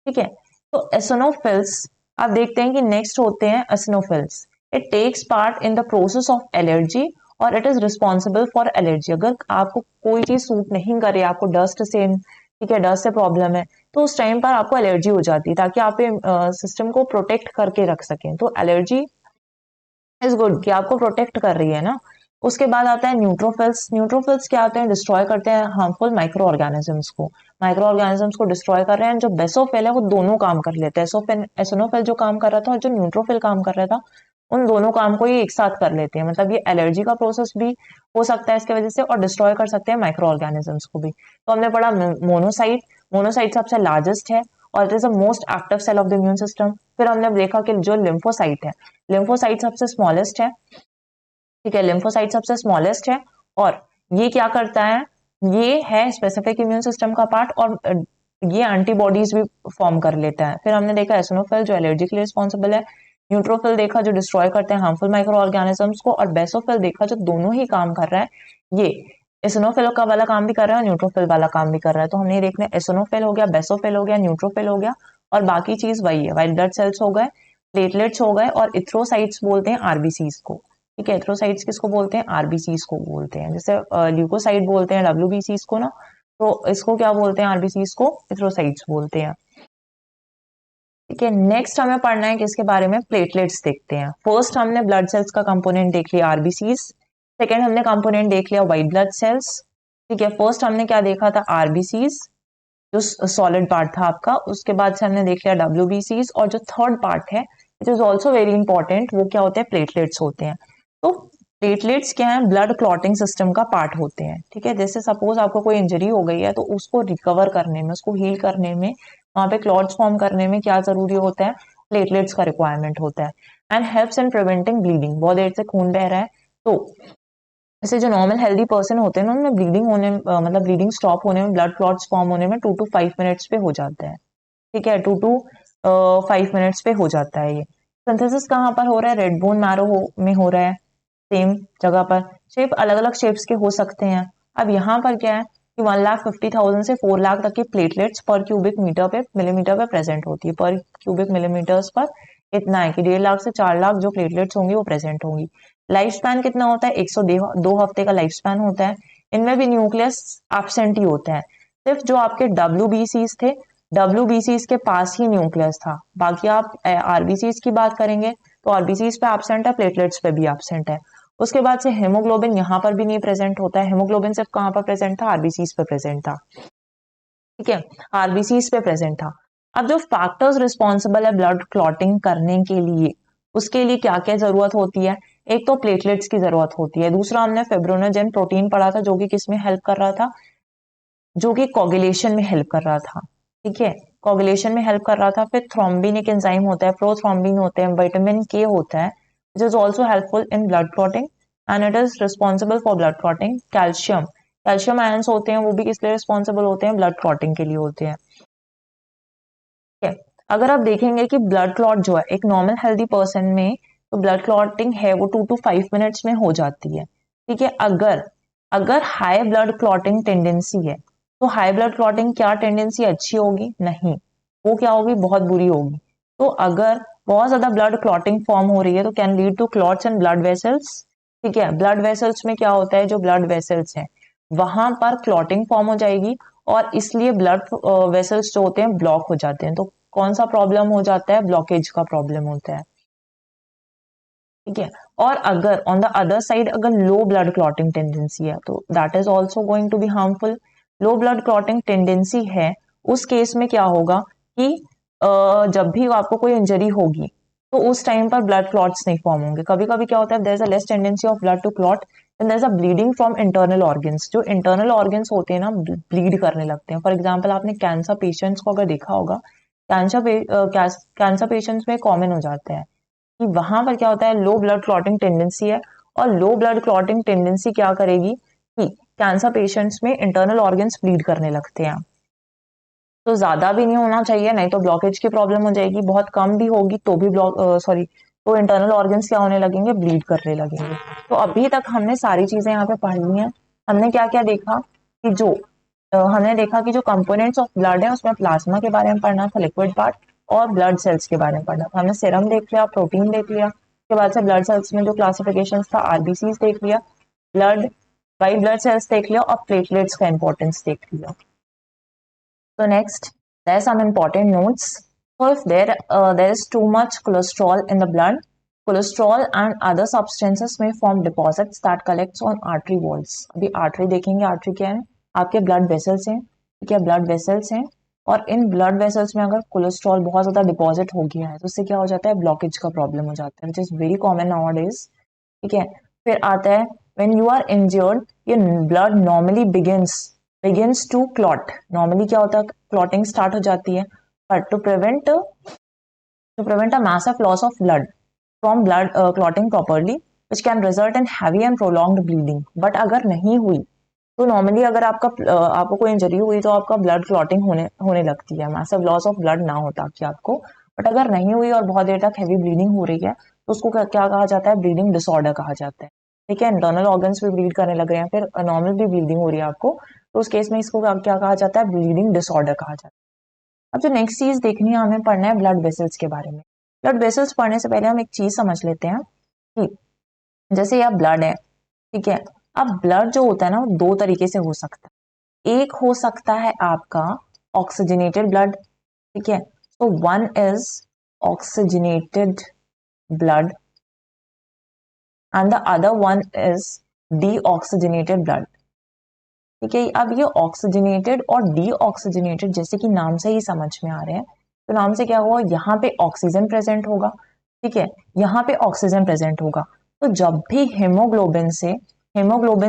ठीक है, तो एसिनोफिल्स आप देखते हैं कि नेक्स्ट होते हैं eosinophils. It takes part in the process of allergy और it is responsible for allergy. अगर आपको कोई चीज सूट नहीं करे, आपको डस्ट से, ठीक है, डस्ट से प्रॉब्लम है, तो उस टाइम पर आपको एलर्जी हो जाती है, ताकि आप सिस्टम को प्रोटेक्ट करके रख सकें। तो एलर्जी इज गुड कि आपको प्रोटेक्ट कर रही है ना। उसके बाद आता है न्यूट्रोफिल्स। न्यूट्रोफिल्स क्या होते हैं, डिस्ट्रॉय करते हैं हार्मफुल माइक्रो ऑर्गेनिजम्स को। माइक्रो ऑर्गेनिजम्स को डिस्ट्रॉय कर रहे हैं। जो बेसोफिल है वो दोनों काम कर लेते हैं, एसोनोफिल जो काम कर रहा था और जो न्यूट्रोफिल काम कर रहा था, उन दोनों काम को ये एक साथ कर लेते हैं। मतलब ये एलर्जी का प्रोसेस भी हो सकता है इसके वजह से, और डिस्ट्रॉय कर सकते हैं माइक्रो ऑर्गेनिजम्स को भी। तो हमने पढ़ा मोनोसाइट। मोनोसाइट सबसे लार्जेस्ट है और it is the most active cell of the immune system. फिर हमने देखा कि जो लिम्फोसाइट है, लिम्फोसाइट सबसे स्मॉलेस्ट है। ठीक है, लिम्फोसाइट सबसे स्मॉलेस्ट है और ये क्या करता है, ये है स्पेसिफिक इम्यून सिस्टम का पार्ट और ये एंटीबॉडीज भी फॉर्म कर लेता है। फिर हमने देखा एसिनोफिल जो एलर्जी के लिए रिस्पॉन्सिबल है, न्यूट्रोफिल देखा जो डिस्ट्रॉय करते हैं हार्मफुल माइक्रो ऑर्गेनिजम्स को, और बेसोफिल देखा जो दोनों ही काम कर रहा है। ये एसिनोफिल का वाला काम भी कर रहा है और न्यूट्रोफिल वाला काम भी कर रहा है। तो हमने ये देखना है, एसिनोफिल हो गया, बेसोफिल हो गया, न्यूट्रोफिल हो गया, और बाकी चीज वही है, व्हाइट ब्लड सेल्स हो गए, प्लेटलेट्स हो गए, और इथ्रोसाइट्स बोलते हैं आरबीसीज को। ठीक है, एथ्रोसाइट्स किसको बोलते हैं, आरबीसीज को बोलते हैं। जैसे ल्यूकोसाइट बोलते हैं WBCs को ना, तो इसको क्या बोलते हैं, आरबीसीज को इथ्रोसाइट्स बोलते हैं। ठीक है, नेक्स्ट हमें पढ़ना है किसके बारे में, प्लेटलेट्स देखते हैं। फर्स्ट हमने ब्लड सेल्स का कंपोनेंट देख लिया आरबीसीज, सेकेंड हमने कंपोनेंट देख लिया व्हाइट ब्लड सेल्स। ठीक है, फर्स्ट हमने क्या देखा था, आरबीसीज जो सॉलिड पार्ट था आपका, उसके बाद से हमने देख लिया डब्ल्यूबीसीज, और जो थर्ड पार्ट है which is also very important, वो क्या होते हैं, प्लेटलेट्स होते हैं। तो प्लेटलेट्स क्या है, ब्लड क्लॉटिंग सिस्टम का पार्ट होते हैं। ठीक है, जैसे सपोज आपको कोई इंजरी हो गई है तो उसको रिकवर करने में, उसको हील करने में, वहां पे क्लॉट्स फॉर्म करने में क्या जरूरी होता है, प्लेटलेट्स का रिक्वायरमेंट होता है। And helps in preventing bleeding, बहुत देर से खून बह रहा है तो जैसे जो नॉर्मल हेल्दी पर्सन होते हैं ना, उनमें ब्लीडिंग होने मतलब ब्लीडिंग स्टॉप होने में, ब्लड क्लॉट्स फॉर्म होने में 2 to 5 मिनट्स पे हो जाता है। ठीक है, 2 to 5 मिनट्स पे हो जाता है ये। सिंथेसिस कहाँ पर हो रहा है, रेड बोन मैरो में हो रहा है, सेम जगह पर। शेप अलग अलग शेप्स के हो सकते हैं। अब यहाँ पर क्या है कि 1,50,000 से 4 लाख तक की प्लेटलेट्स पर क्यूबिक मीटर पे मिलीमीटर पे प्रेजेंट होती है। पर क्यूबिक मिलीमीटर्स पर इतना है कि 1.5 लाख से 4 लाख जो प्लेटलेट्स होंगी वो प्रेजेंट होंगी। लाइफ स्पैन कितना होता है, 102 हफ्ते का लाइफ स्पैन होता है। इनमें भी न्यूक्लियस एब्सेंट ही होते हैं। सिर्फ जो आपके डब्ल्यूबीसीज थे, डब्ल्यूबीसीज के पास ही न्यूक्लियस था। बाकी आप आरबीसीज की बात करेंगे तो आरबीसीज पे एब्सेंट है, प्लेटलेट्स पे भी एब्सेंट है। उसके बाद से हेमोग्लोबिन यहाँ पर भी नहीं प्रेजेंट होता है। हेमोग्लोबिन सिर्फ कहाँ पर प्रेजेंट था, आरबीसीज पे प्रेजेंट था। ठीक है, आरबीसीज पे प्रेजेंट था। अब जो फैक्टर्स रिस्पॉन्सिबल है ब्लड क्लॉटिंग करने के लिए, उसके लिए क्या क्या जरूरत होती है, एक तो प्लेटलेट्स की जरूरत होती है। दूसरा हमने फिब्रोनोजेन प्रोटीन पढ़ा था जो कि किस में हेल्प कर रहा था, जो कि कोगुलेशन में हेल्प कर रहा था। ठीक है, कोगुलेशन में हेल्प कर रहा था। फिर थ्रोम्बिन एक एंजाइम होता है, प्रोथ्रोम्बिन होते हैं, विटामिन के होता है which is also helpful in blood clotting and it is responsible for blood clotting. Calcium, calcium ions होते हैं, वो भी किस लिए रिस्पॉन्सिबल होते हैं, ब्लड क्लॉटिंग के लिए होते हैं। ठीक है, अगर आप देखेंगे कि ब्लड क्लॉट जो है एक नॉर्मल हेल्दी पर्सन में, तो ब्लड क्लॉटिंग है वो 2 to 5 मिनट्स में हो जाती है। ठीक है, अगर अगर हाई ब्लड क्लॉटिंग टेंडेंसी है, तो हाई ब्लड क्लॉटिंग क्या टेंडेंसी अच्छी होगी, नहीं, वो क्या होगी, बहुत बुरी होगी। तो अगर बहुत ज्यादा ब्लड क्लॉटिंग फॉर्म हो रही है तो can lead to clots and blood vessels. ठीक है, ब्लड वेसल्स में क्या होता है, जो ब्लड वेसल्स हैं वहां पर क्लॉटिंग फॉर्म हो जाएगी, और इसलिए ब्लड वेसल्स जो होते हैं ब्लॉक हो जाते हैं। तो कौन सा प्रॉब्लम हो जाता है, ब्लॉकेज का प्रॉब्लम होता है। ठीक है, और अगर ऑन द अदर साइड अगर लो ब्लड क्लॉटिंग टेंडेंसी है तो that is also going to be harmful. Low blood clotting tendency है, उस केस में क्या होगा कि जब भी आपको कोई इंजरी होगी तो उस टाइम पर ब्लड क्लॉट्स नहीं फॉर्म होंगे। कभी कभी क्या होता है, there is a less tendency of blood to clot and there is a bleeding from internal organs. जो इंटरनल ऑर्गन्स होते हैं ना, ब्लीड करने लगते हैं। फॉर एग्जाम्पल आपने कैंसर पेशेंट्स को अगर देखा होगा, कैंसर पेशेंट्स में कॉमन हो जाता है कि वहां पर क्या होता है, लो ब्लड क्लॉटिंग टेंडेंसी है, और लो ब्लड क्लॉटिंग टेंडेंसी क्या करेगी कि कैंसर पेशेंट्स में इंटरनल ऑर्गन्स ब्लीड करने लगते हैं। तो ज्यादा भी नहीं होना चाहिए, नहीं तो ब्लॉकेज की प्रॉब्लम हो जाएगी। बहुत कम भी होगी तो भी तो इंटरनल ऑर्गन्स क्या होने लगेंगे, ब्लीड करने लगेंगे। तो अभी तक हमने सारी चीजें यहाँ पे पढ़ ली हैं। हमने क्या क्या देखा कि हमने देखा कि जो कंपोनेंट्स ऑफ ब्लड है उसमें प्लाज्मा के बारे में पढ़ना था, लिक्विड पार्ट, और ब्लड सेल्स के बारे में पढ़ना था। हमने सीरम देख लिया, प्रोटीन देख लिया, उसके बाद से ब्लड सेल्स में जो क्लासिफिकेशन था, आरबीसीज देख लिया, ब्लड वाइट ब्लड सेल्स देख लिया, और प्लेटलेट्स का इंपॉर्टेंस देख लिया। So next, there are some important notes. So if there is too much cholesterol in the blood, cholesterol and other substances may form deposits that collects on artery walls. अभी artery देखेंगे, artery क्या है, आपके blood vessels हैं। ठीक है, blood vessels हैं, और इन blood vessels में अगर कोलेस्ट्रॉल बहुत ज्यादा डिपॉजिट हो गया है तो उससे क्या हो जाता है, ब्लॉकेज का प्रॉब्लम हो जाता है, which is very common nowadays. ठीक है, फिर आता है व्हेन यू आर इंजर्ड, ये blood normally begins to clot. Normally क्या होता है, क्लॉटिंग स्टार्ट हो जाती है, but to prevent a massive loss of blood from blood clotting properly which can result in heavy and prolonged bleeding. But अगर नहीं हुई तो नॉर्मली अगर आपको कोई इंजरी हुई तो आपका ब्लड क्लॉटिंग होने लगती है, मैसिव लॉस ऑफ ब्लड ना होता कि आपको। बट अगर नहीं हुई और बहुत देर तक हैवी ब्लीडिंग हो रही है तो उसको क्या कहा जाता है, ब्लीडिंग डिसऑर्डर कहा जाता है। ठीक है, इंटरनल ऑर्गन्स भी ब्लीड करने लग रहे हैं, फिर नॉर्मल भी ब्लीडिंग हो रही है आपको, तो उस केस में इसको क्या कहा जाता है, ब्लीडिंग डिसऑर्डर कहा जाता है। अब जो नेक्स्ट चीज देखनी है, हमें पढ़ना है ब्लड वेसल्स के बारे में। ब्लड वेसल्स पढ़ने से पहले हम एक चीज समझ लेते हैं कि जैसे यह ब्लड है, ठीक है, अब ब्लड जो होता है ना वो दो तरीके से हो सकता है। एक हो सकता है आपका ऑक्सीजनेटेड ब्लड, ठीक है, तो one is oxygenated blood and the other one is deoxygenated blood. ठीक है, अब ये ऑक्सीजनेटेड और डीऑक्सीजनेटेड जैसे कि नाम से ही समझ में आ रहे हैं, तो नाम से क्या हुआ, यहाँ पे ऑक्सीजन प्रेजेंट होगा। ठीक है, यहाँ पे ऑक्सीजन प्रेजेंट होगा। तो जब भी हेमोग्लोबिन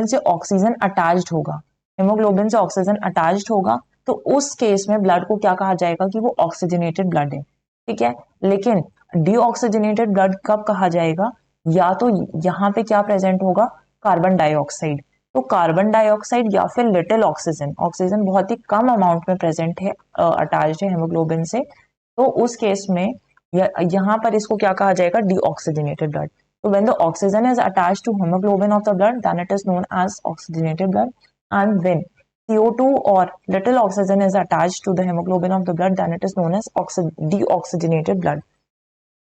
से ऑक्सीजन अटैच्ड होगा, हेमोग्लोबिन से ऑक्सीजन अटैच्ड होगा, तो उस केस में ब्लड को क्या कहा जाएगा कि वो ऑक्सीजनेटेड ब्लड है। ठीक है, लेकिन डीऑक्सीजनेटेड ब्लड कब कहा जाएगा, या तो यहाँ पे क्या प्रेजेंट होगा, कार्बन डाइऑक्साइड। तो कार्बन डाइऑक्साइड या फिर लिटिल ऑक्सीजन, ऑक्सीजन बहुत ही कम अमाउंट में प्रेजेंट है, अटैच्ड है हेमोग्लोबिन से, तो उस केस में यहाँ पर इसको क्या कहा जाएगा, डीऑक्सीजनेटेड ब्लड। तो when the oxygen is attached to haemoglobin of the blood then it is known as oxygenated blood, and when CO2 or little oxygen is attached to the hemoglobin of the blood then it is known as deoxygenated blood।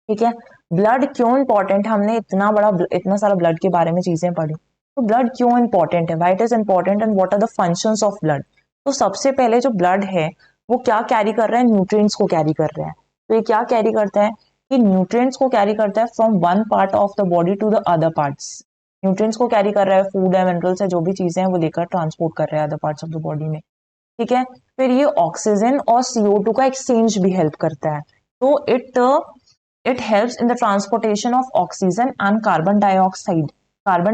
ठीक है, blood क्यों important है, हमने इतना सारा blood के बारे में चीजें पढ़ी, तो ब्लड क्यों इंपॉर्टेंट है, why it is important and what are the functions of blood. तो सबसे पहले जो ब्लड है वो क्या कैरी कर रहा है, न्यूट्रिएंट्स को कैरी कर रहा है। तो ये क्या कैरी करता है कि न्यूट्रिएंट्स को कैरी करता है from one part of the body to the other parts. Nutrients को कैरी कर रहा है, फूड है, मिनरल्स है, जो भी चीजें हैं वो लेकर ट्रांसपोर्ट कर रहा है other parts of the body में। ठीक है, फिर ये ऑक्सीजन और CO2 का एक्सचेंज भी हेल्प करता है। तो it helps in the transportation of oxygen and carbon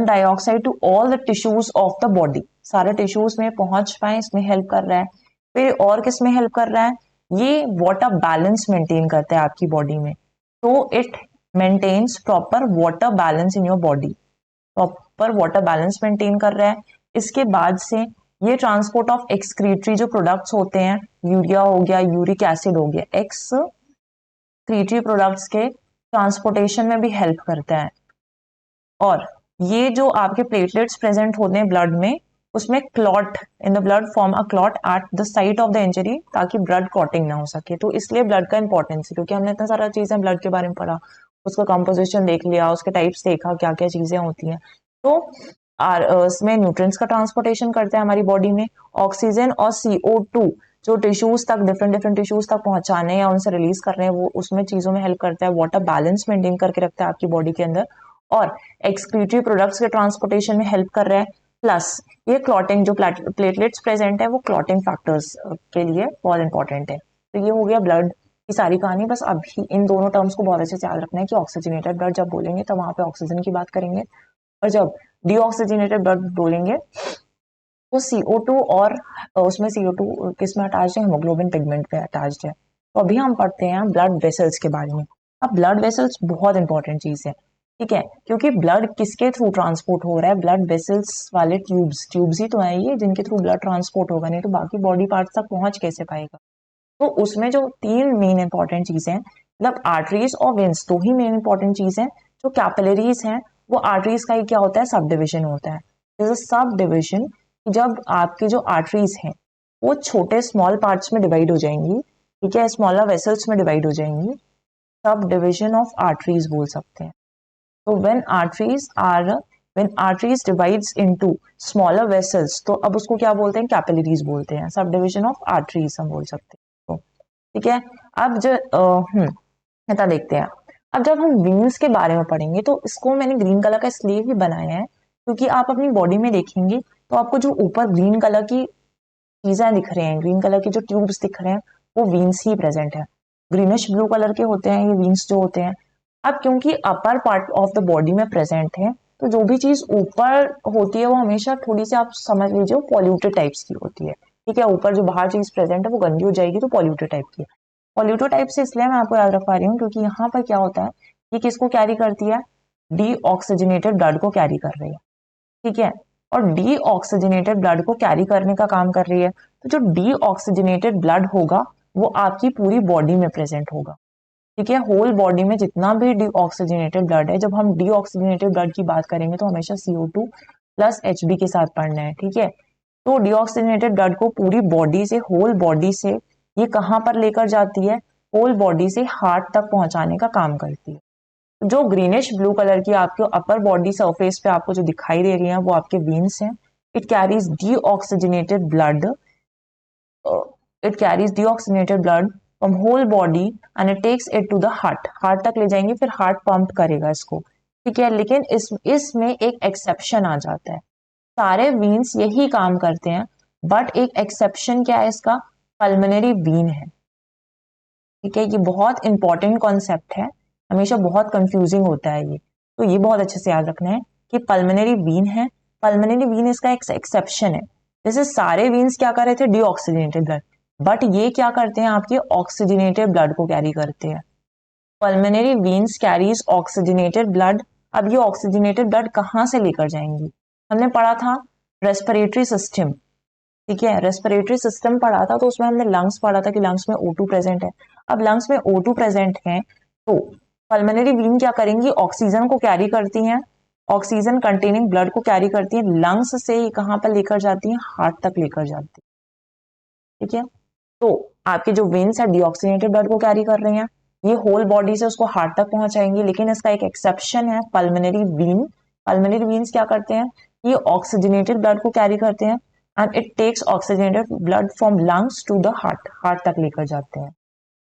dioxide to all the tissues of the body। सारे टिश्यूज में पहुंच पाए इसमें हेल्प कर रहा है। फिर और किस में हेल्प कर रहा है, ये वाटर बैलेंस मेंटेन करता है आपकी बॉडी में। तो it maintains proper water balance in your body, proper water balance maintain कर रहा है। इसके बाद से ये ट्रांसपोर्ट ऑफ एक्सक्रीटरी जो प्रोडक्ट्स होते हैं, यूरिया हो गया, यूरिक एसिड हो गया, एक्सक्रीटरी प्रोडक्ट्स के ट्रांसपोर्टेशन में भी हेल्प करता है। और ये जो आपके प्लेटलेट्स प्रेजेंट होते हैं ब्लड में, उसमें clot in the blood form a clot at the site of the injury, ताकि ब्लड क्लॉटिंग ना हो सके। तो इसलिए ब्लड का इंपॉर्टेंस है, क्योंकि हमने इतना सारा चीजें ब्लड के बारे में पढ़ा, उसका कंपोजिशन देख लिया, उसके टाइप्स देखा, क्या क्या चीजें होती हैं। तो इसमें न्यूट्रिएंट्स का ट्रांसपोर्टेशन करते हैं हमारी बॉडी में, ऑक्सीजन और CO2 जो टिश्यूज तक, डिफरेंट टिश्यूज तक पहुंचाने या उनसे रिलीज कर रहे हैं, वो उसमें चीजों में हेल्प करता है, वाटर बैलेंस मेंटेन करके रखता है आपकी बॉडी के अंदर, और एक्सक्रीटरी प्रोडक्ट्स के ट्रांसपोर्टेशन में हेल्प कर रहा है। प्लस ये क्लॉटिंग जो प्लेटलेट्स प्रेजेंट है वो क्लॉटिंग फैक्टर्स के लिए बहुत इंपॉर्टेंट है। तो ये हो गया ब्लड की सारी कहानी। बस अभी इन दोनों टर्म्स को बहुत अच्छे से याद रखना है कि ऑक्सीजनेटेड ब्लड जब बोलेंगे तो वहां पे ऑक्सीजन की बात करेंगे, और जब डीऑक्सीजनेटेड ब्लड बोलेंगे तो CO2 और उसमें CO2 किस में अटैच्ड है, हेमोग्लोबिन पिगमेंट पे अटैच्ड है। तो अभी हम पढ़ते हैं ब्लड वेसल्स के बारे में। अब ब्लड वेसल्स बहुत इंपॉर्टेंट चीज है, ठीक है, क्योंकि ब्लड किसके थ्रू ट्रांसपोर्ट हो रहा है, ब्लड वेसल्स वाले ट्यूब्स ही तो है ये जिनके थ्रू ब्लड ट्रांसपोर्ट होगा, नहीं तो बाकी बॉडी पार्ट्स तक पहुंच कैसे पाएगा। तो उसमें जो तीन मेन इंपॉर्टेंट चीजें हैं, मतलब आर्टरीज और वेन्स दो ही मेन इंपॉर्टेंट चीज है। जो कैपिलरीज हैं वो आर्टरीज का ही क्या होता है, सब डिविजन होता है। जैसे सब डिविजन, जब आपके जो आर्टरीज हैं वो छोटे स्मॉल पार्ट्स में डिवाइड हो जाएंगी, ठीक है, स्मॉलर वेसल्स में डिवाइड हो जाएंगी, सब डिविजन ऑफ आर्टरीज बोल सकते हैं। तो when arteries divides into smaller vessels, तो अब उसको क्या बोलते हैं, कैपिलरीज बोलते हैं, सब डिविजन ऑफ आर्टरीज हम बोल सकते हैं। तो ठीक है, अब जो देखते हैं। अब जब हम वेन्स के बारे में पढ़ेंगे तो इसको मैंने ग्रीन कलर का इसलिए भी बनाया है क्योंकि आप अपनी बॉडी में देखेंगे तो आपको जो ऊपर ग्रीन कलर की चीजें दिख रहे हैं, ग्रीन कलर के जो ट्यूब्स दिख रहे हैं, वो वेन्स ही प्रेजेंट है। ग्रीनिश ब्लू कलर के होते हैं ये वेन्स जो होते हैं। अब क्योंकि upper part of the body में प्रेजेंट है, तो जो भी चीज ऊपर होती है वो हमेशा थोड़ी सी, आप समझ लीजिए, पॉल्यूटेड टाइप्स की होती है। ठीक है, ऊपर जो बाहर चीज प्रेजेंट है वो गंदी हो जाएगी तो पॉल्यूटेड टाइप की है। पॉल्यूटेड टाइप से इसलिए मैं आपको याद रखवा रही हूँ क्योंकि यहाँ पर क्या होता है, ये किसको कैरी करती है, डीऑक्सीजनेटेड ब्लड को कैरी कर रही है। ठीक है, और डीऑक्सीजनेटेड ब्लड को कैरी करने का काम कर रही है। तो जो डीऑक्सीजनेटेड ब्लड होगा वो आपकी पूरी बॉडी में प्रेजेंट होगा। ठीक है, होल बॉडी में जितना भी डीऑक्सीजनेटेड ब्लड है, जब हम डीऑक्सीजनेटेड ब्लड की बात करेंगे तो हमेशा CO2 प्लस HB के साथ पढ़ना है। ठीक है, तो डीऑक्सीजनेटेड ब्लड को पूरी बॉडी से, होल बॉडी से ये कहां पर लेकर जाती है, होल बॉडी से हार्ट तक पहुंचाने का काम करती है। जो ग्रीनिश ब्लू कलर की आपके अपर बॉडी सरफेस पे आपको जो दिखाई दे रही है वो आपके वेन्स हैं। It carries deoxygenated blood from whole body and it takes it to the heart, heart तक ले जाएंगे, फिर हार्ट पंप करेगा इसको, ठीक है। लेकिन इसमें एक एक्सेप्शन आ जाता है, सारे वीन्स यही काम करते हैं, बट एक एक्सेप्शन क्या है इसका, पल्मोनरी वीन है, ठीक है। ये बहुत इंपॉर्टेंट कॉन्सेप्ट है, हमेशा बहुत कंफ्यूजिंग होता है ये, तो ये बहुत अच्छे से याद रखना है कि पल्मोनरी वीन है, पल्मोनरी वीन इसका एक एक्सेप्शन है। जैसे सारे वीन्स क्या कर रहे थे, डीऑक्सीजनेटेड ब्लड, बट ये क्या करते हैं, आपके ऑक्सीजनेटेड ब्लड को कैरी करते हैं। Pulmonary veins carries oxygenated blood. अब ये ऑक्सीजनेटेड ब्लड कहाँ से लेकर जाएंगी, हमने पढ़ा था रेस्पिरेटरी सिस्टम, ठीक है, रेस्पिरेटरी सिस्टम पढ़ा था, तो उसमें हमने लंग्स पढ़ा था कि लंग्स में O2 प्रेजेंट है। अब लंग्स में O2 प्रेजेंट है तो पल्मोनरी वीन क्या करेंगी, ऑक्सीजन को कैरी करती हैं, ऑक्सीजन कंटेनिंग ब्लड को कैरी करती है, लंग्स से ये कहाँ पर लेकर जाती हैं, हार्ट तक लेकर जाती है, ठीक है। तो आपके जो वेन्स है डीऑक्सीजनेटेड ब्लड को कैरी कर रहे हैं, ये होल बॉडी से उसको हार्ट तक पहुंचाएंगे, लेकिन इसका एक एक्सेप्शन है, पल्मोनरी वीन। पल्मोनरी वीन्स क्या करते हैं, ये ऑक्सीजनेटेड ब्लड को कैरी करते हैं and it takes oxygenated blood from lungs to the heart, heart तक लेकर जाते हैं,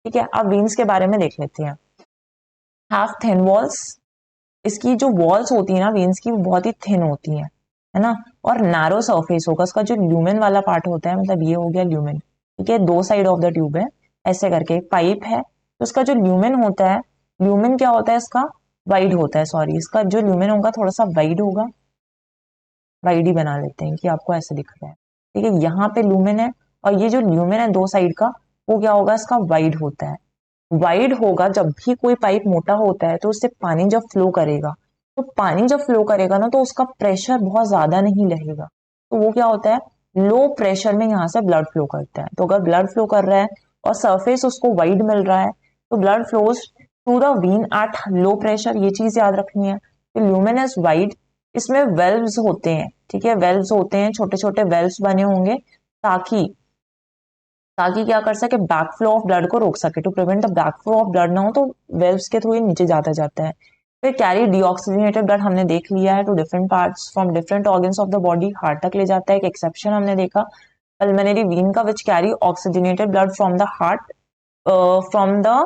ठीक है। अब वीन्स के बारे में देख लेते हैं। हैव थिन वॉल्स, इसकी जो वॉल्स होती है ना वेन्स की, वो बहुत ही थिन होती है ना, और नैरो सरफेस होगा, उसका जो ल्यूमेन वाला पार्ट होता है, मतलब ये हो गया ल्यूमेन, ठीक है, दो साइड ऑफ द ट्यूब है, ऐसे करके एक पाइप है, तो उसका जो ल्यूमेन होता है, ल्यूमेन क्या होता है इसका, वाइड होता है, सॉरी, इसका जो ल्यूमेन होगा थोड़ा सा वाइड होगा, वाइड ही बना लेते हैं कि आपको ऐसे दिख रहा है, ठीक है। यहाँ पे ल्यूमेन है, और ये जो ल्यूमेन है दो साइड का, वो क्या होगा, इसका वाइड होता है। वाइड होगा, जब भी कोई पाइप मोटा होता है तो उससे पानी जब फ्लो करेगा, तो पानी जब फ्लो करेगा ना, तो उसका प्रेशर बहुत ज्यादा नहीं रहेगा, तो वो क्या होता है, लो प्रेशर में यहाँ से ब्लड फ्लो करता है। तो अगर ब्लड फ्लो कर रहा है और सरफेस उसको वाइड मिल रहा है, तो blood flows through the vein at low pressure, ये चीज याद रखनी है। तो ल्यूमेन इज वाइड, इसमें वेल्व्स होते हैं, ठीक है, वेल्व्स होते हैं, छोटे छोटे वेल्व्स बने होंगे, ताकि ताकि क्या कर सके, बैक फ्लो ऑफ ब्लड को रोक सके, to prevent the back flow of blood ना हो, तो वेल्व्स के थ्रू ही नीचे जाता जाता है। फिर कैरी डीऑक्सीजनेटेड ब्लड हमने देख लिया है, two different parts from different organs of the body, heart तक ले जाता है, एक एक्सेप्शन हमने देखा पल्मोनरी वीन का, which carry oxygenated blood from the heart, from the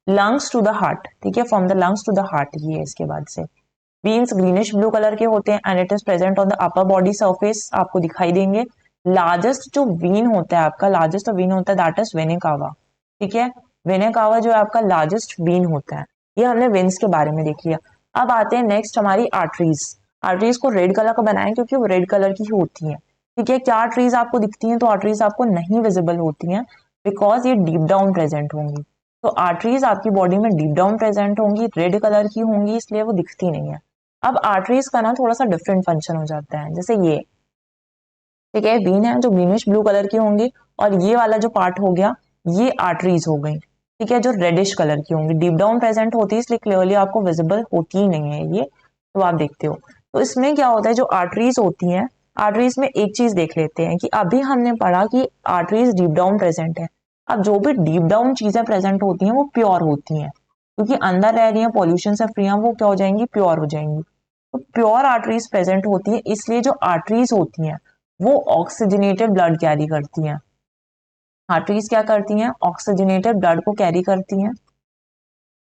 lungs to the heart, ठीक है, from the lungs to the heart, ये इसके बाद से। वीन्स ग्रीनिश ब्लू कलर के होते हैं and it is present on the upper body surface, आपको दिखाई देंगे। लार्जेस्ट जो वीन होता है आपका, लार्जेस्ट वीन होता है दैट इज वेने कावा, ठीक है, वेने कावा जो है आपका लार्जेस्ट वीन होता है। ये हमने वेन्स के बारे में देख लिया। अब आते हैं नेक्स्ट हमारी आर्टरीज। आर्टरीज को रेड कलर का बनाएं क्योंकि वो रेड कलर की ही होती है, ठीक है। क्या आर्टरीज आपको दिखती हैं, तो आर्टरीज आपको नहीं विजिबल होती हैं, बिकॉज ये डीप डाउन प्रेजेंट होंगी। तो आर्टरीज आपकी बॉडी में डीप डाउन प्रेजेंट होंगी, रेड कलर की होंगी, इसलिए वो दिखती नहीं है। अब आर्टरीज का ना थोड़ा सा डिफरेंट फंक्शन हो जाता है, जैसे ये, ठीक है, वीन है जो ग्रीनिश ब्लू कलर की होंगी, और ये वाला जो पार्ट हो गया, ये आर्टरीज हो गई, ठीक है, जो रेडिश कलर की होंगी, डीप डाउन प्रेजेंट होती है, इसलिए क्लियरली आपको विजिबल होती ही नहीं है ये, तो आप देखते हो। तो इसमें क्या होता है, जो आर्टरीज होती हैं, आर्टरीज में एक चीज देख लेते हैं कि अभी हमने पढ़ा कि आर्टरीज डीप डाउन प्रेजेंट है। अब जो भी डीप डाउन चीजें प्रेजेंट होती हैं वो प्योर होती हैं, क्योंकि अंदर रह रही हैं, पॉल्यूशन से फ्री हैं, वो क्या हो जाएंगी, प्योर हो जाएंगी। तो प्योर आर्टरीज प्रेजेंट होती है, इसलिए जो आर्टरीज होती हैं वो ऑक्सीजनेटेड ब्लड कैरी करती हैं। आर्टरीज क्या करती हैं, ऑक्सीजनेटेड ब्लड को कैरी करती हैं,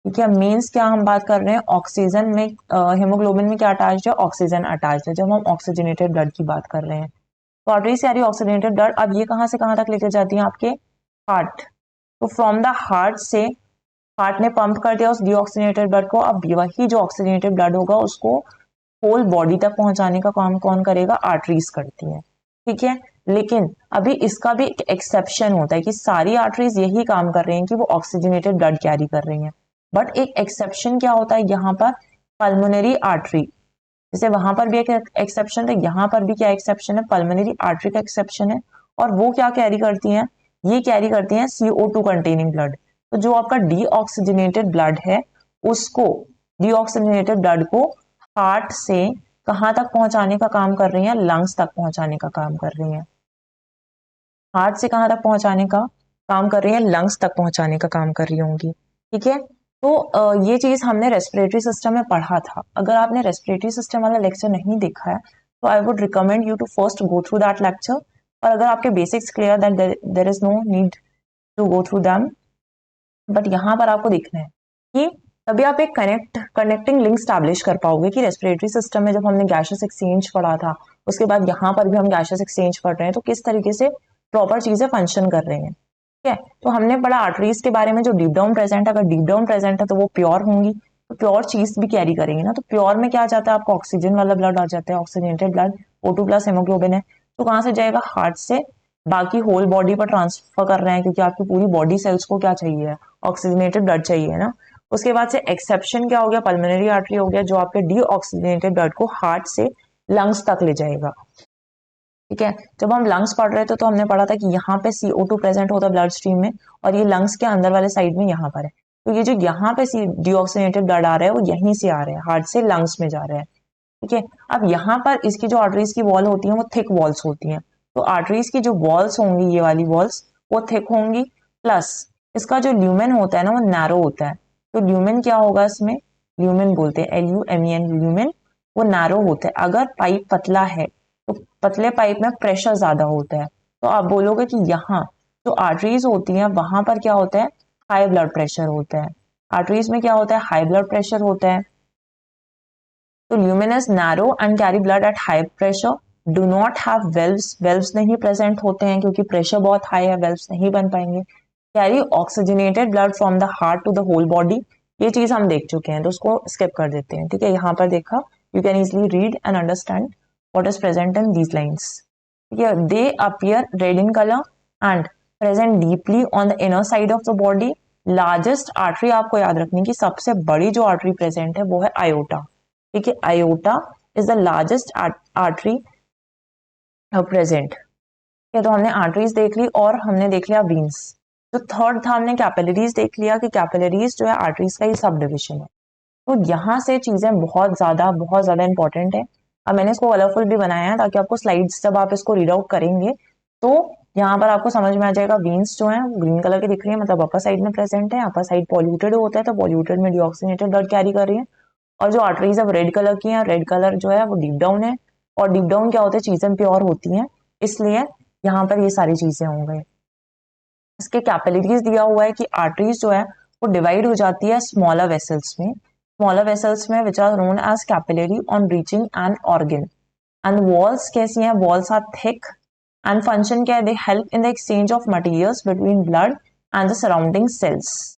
ठीक है। मीन्स क्या हम बात कर रहे हैं, ऑक्सीजन में, हेमोग्लोबिन में क्या अटैच्ड है, ऑक्सीजन अटैच्ड है, जब हम ऑक्सीजनेटेड ब्लड की बात कर रहे हैं। तो आर्टरीज कैरी ऑक्सीजनेटेड ब्लड। अब ये कहाँ से कहाँ तक लेकर जाती हैं, आपके हार्ट। तो फ्रॉम द हार्ट से, हार्ट ने पंप कर दिया उस डीऑक्सीजनेटेड ब्लड को, अब वही जो ऑक्सीजनेटेड ब्लड होगा उसको होल बॉडी तक पहुंचाने का काम कौन करेगा, आर्टरीज करती है, ठीक है। लेकिन अभी इसका भी एक एक्सेप्शन होता है कि सारी आर्टरीज यही काम कर रही हैं कि वो ऑक्सीजनेटेड ब्लड कैरी कर रही हैं, बट एक एक्सेप्शन क्या होता है यहाँ पर, पल्मोनरी आर्टरी, जैसे वहां पर भी एक एक्सेप्शन है, यहाँ पर भी क्या एक्सेप्शन है, पल्मोनरी आर्टरी का एक्सेप्शन है। और वो क्या कैरी करती हैं, ये कैरी करती हैं CO2 कंटेनिंग ब्लड। तो जो आपका डीऑक्सीजनेटेड ब्लड है, उसको, डीऑक्सीजनेटेड ब्लड को हार्ट से कहाँ तक पहुंचाने का काम कर रही हैं, लंग्स तक पहुंचाने का काम कर रही हैं। हार्ट से कहाँ तक पहुंचाने का काम कर रही है, लंग्स तक पहुंचाने का काम कर रही होंगी, ठीक है। तो ये चीज हमने रेस्पिरेटरी सिस्टम में पढ़ा था। अगर आपने रेस्पिरेटरी सिस्टम वाला लेक्चर नहीं देखा है, तो I would recommend you to first go through that lecture. और अगर आपके basics clear, that there is no need to go through them, but यहाँ पर आपको देखना है कि तभी आप एक कनेक्टिंग लिंक स्टैब्लिश कर पाओगे कि रेस्पिरेटरी सिस्टम में जब हमने गैसेस एक्सचेंज पढ़ा था, उसके बाद यहाँ पर भी हम गैसेस एक्सचेंज पढ़ रहे हैं, तो किस तरीके से प्रॉपर चीजें फंक्शन कर रही हैं। ठीक है, तो हमने पढ़ा आर्टरीज के बारे में, जो डीप डाउन प्रेजेंट है, अगर डीप डाउन प्रेजेंट है तो वो प्योर होंगी, तो प्योर चीज भी कैरी करेंगे ना। तो प्योर में क्या जाता है, आपको ऑक्सीजन वाला ब्लड आ जाता है, oxygenated blood, O2 plus haemoglobin है, तो कहाँ से जाएगा, हार्ट से बाकी होल बॉडी पर ट्रांसफर कर रहे हैं, क्योंकि आपकी पूरी बॉडी सेल्स को क्या चाहिए, ऑक्सीजनेटेड ब्लड चाहिए ना। उसके बाद से एक्सेप्शन क्या हो गया, पल्मोनरी आर्टरी हो गया, जो आपके डीऑक्सीजनेटेड ब्लड को हार्ट से लंग्स तक ले जाएगा। ठीक है, जब हम लंग्स पढ़ रहे थे तो हमने पढ़ा था कि यहाँ पे CO2 प्रेजेंट होता है ब्लड स्ट्रीम में, और ये लंग्स के अंदर वाले साइड में यहाँ पर है। तो ये जो यहाँ पे डीऑक्सीजनेटेड ब्लड आ रहा है वो यहीं से आ रहा है, हार्ट से लंग्स में जा रहा है। ठीक है, अब यहाँ पर इसकी जो आर्टरीज की वॉल होती है वो थिक वॉल्स होती हैं, तो आर्टरीज की जो वॉल्स होंगी, ये वाली वॉल्स, वो थिक होंगी, प्लस इसका जो ल्यूमेन होता है ना वो नैरो होता है। तो ल्यूमेन क्या होगा इसमें, ल्यूमेन बोलते हैं, LUMEN, ल्यूमेन, वो नैरो होता है। अगर पाइप पतला है तो पतले पाइप में प्रेशर ज्यादा होता है, तो आप बोलोगे कि यहाँ जो आर्टरीज होती हैं वहां पर क्या होता है, हाई ब्लड प्रेशर होता है। आर्टरीज में क्या होता है, हाई ब्लड प्रेशर होता है। तो luminous narrow and carry blood at high pressure, do not have valves, valves नहीं प्रेजेंट होते हैं क्योंकि प्रेशर बहुत हाई है, वेल्व्स नहीं बन पाएंगे। Carry oxygenated blood from the heart to the whole body, ये चीज हम देख चुके हैं तो उसको स्किप कर देते हैं। ठीक है, यहाँ पर देखा, you can easily read and understand what is present in these lines. Yeah, they appear red in color and present deeply on the inner side of the body. Largest artery आपको याद रखनी कि सबसे बड़ी जो आर्टरी प्रेजेंट है वो है आयोटा। ठीक है, iota is the largest artery present. तो हमने आर्टरीज देख ली और हमने देख लिया वीन्स। जो थर्ड था, हमने कैपिलरीज देख लिया कि कैपिलरीज जो है आर्टरीज का ही सब डिविजन है। तो यहाँ से चीजें बहुत ज्यादा इंपॉर्टेंट है। अब मैंने इसको कलरफुल भी बनाया है ताकि आपको स्लाइड्स जब आप इसको रीड आउट करेंगे तो यहाँ पर आपको समझ में आ जाएगा। वीन्स जो है ग्रीन कलर की दिख रही है, मतलब अपर साइड में प्रेजेंट है, अपर साइड पॉल्यूटेड होता है, तो पॉल्यूटेड में डीऑक्सीजनेटेड ब्लड कैरी कर रही है। और जो आर्टरीज अब रेड कलर की है, रेड कलर जो है वो डीप डाउन है, और डीप डाउन क्या होता है, चीजें प्योर होती हैं, इसलिए यहाँ पर ये सारी चीजें होंगी। इसके कैपिलरीज दिया हुआ है कि आर्टरीज जो है वो डिवाइड हो जाती है स्मॉलर वेसल्स में, which are known as capillary on reaching an organ. And walls कैसी हैं, walls are thick and function क्या है, they help in the exchange of materials between blood and the surrounding cells.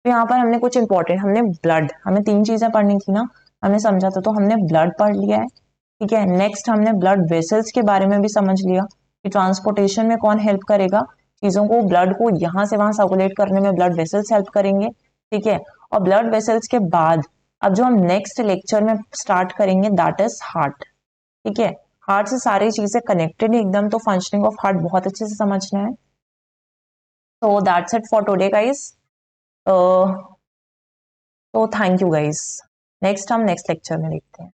तो यहाँ पर हमने कुछ इंपॉर्टेंट, हमने ब्लड, हमें 3 चीजें पढ़नी थी ना, हमने समझा था, तो हमने ब्लड पढ़ लिया है। ठीक है, नेक्स्ट हमने ब्लड वेसल्स के बारे में भी समझ लिया कि ट्रांसपोर्टेशन में कौन हेल्प करेगा, चीजों को, ब्लड को यहाँ से वहां सर्कुलेट करने में ब्लड वेसल्स हेल्प करेंगे। ठीक है, और ब्लड वेसल्स के बाद अब जो हम नेक्स्ट लेक्चर में स्टार्ट करेंगे दैट इज हार्ट। ठीक है, हार्ट से सारी चीजें कनेक्टेड है एकदम, तो फंक्शनिंग ऑफ हार्ट बहुत अच्छे से समझना है। तो that's it for today guys. तो थैंक यू गाइस, नेक्स्ट हम नेक्स्ट लेक्चर में देखते हैं।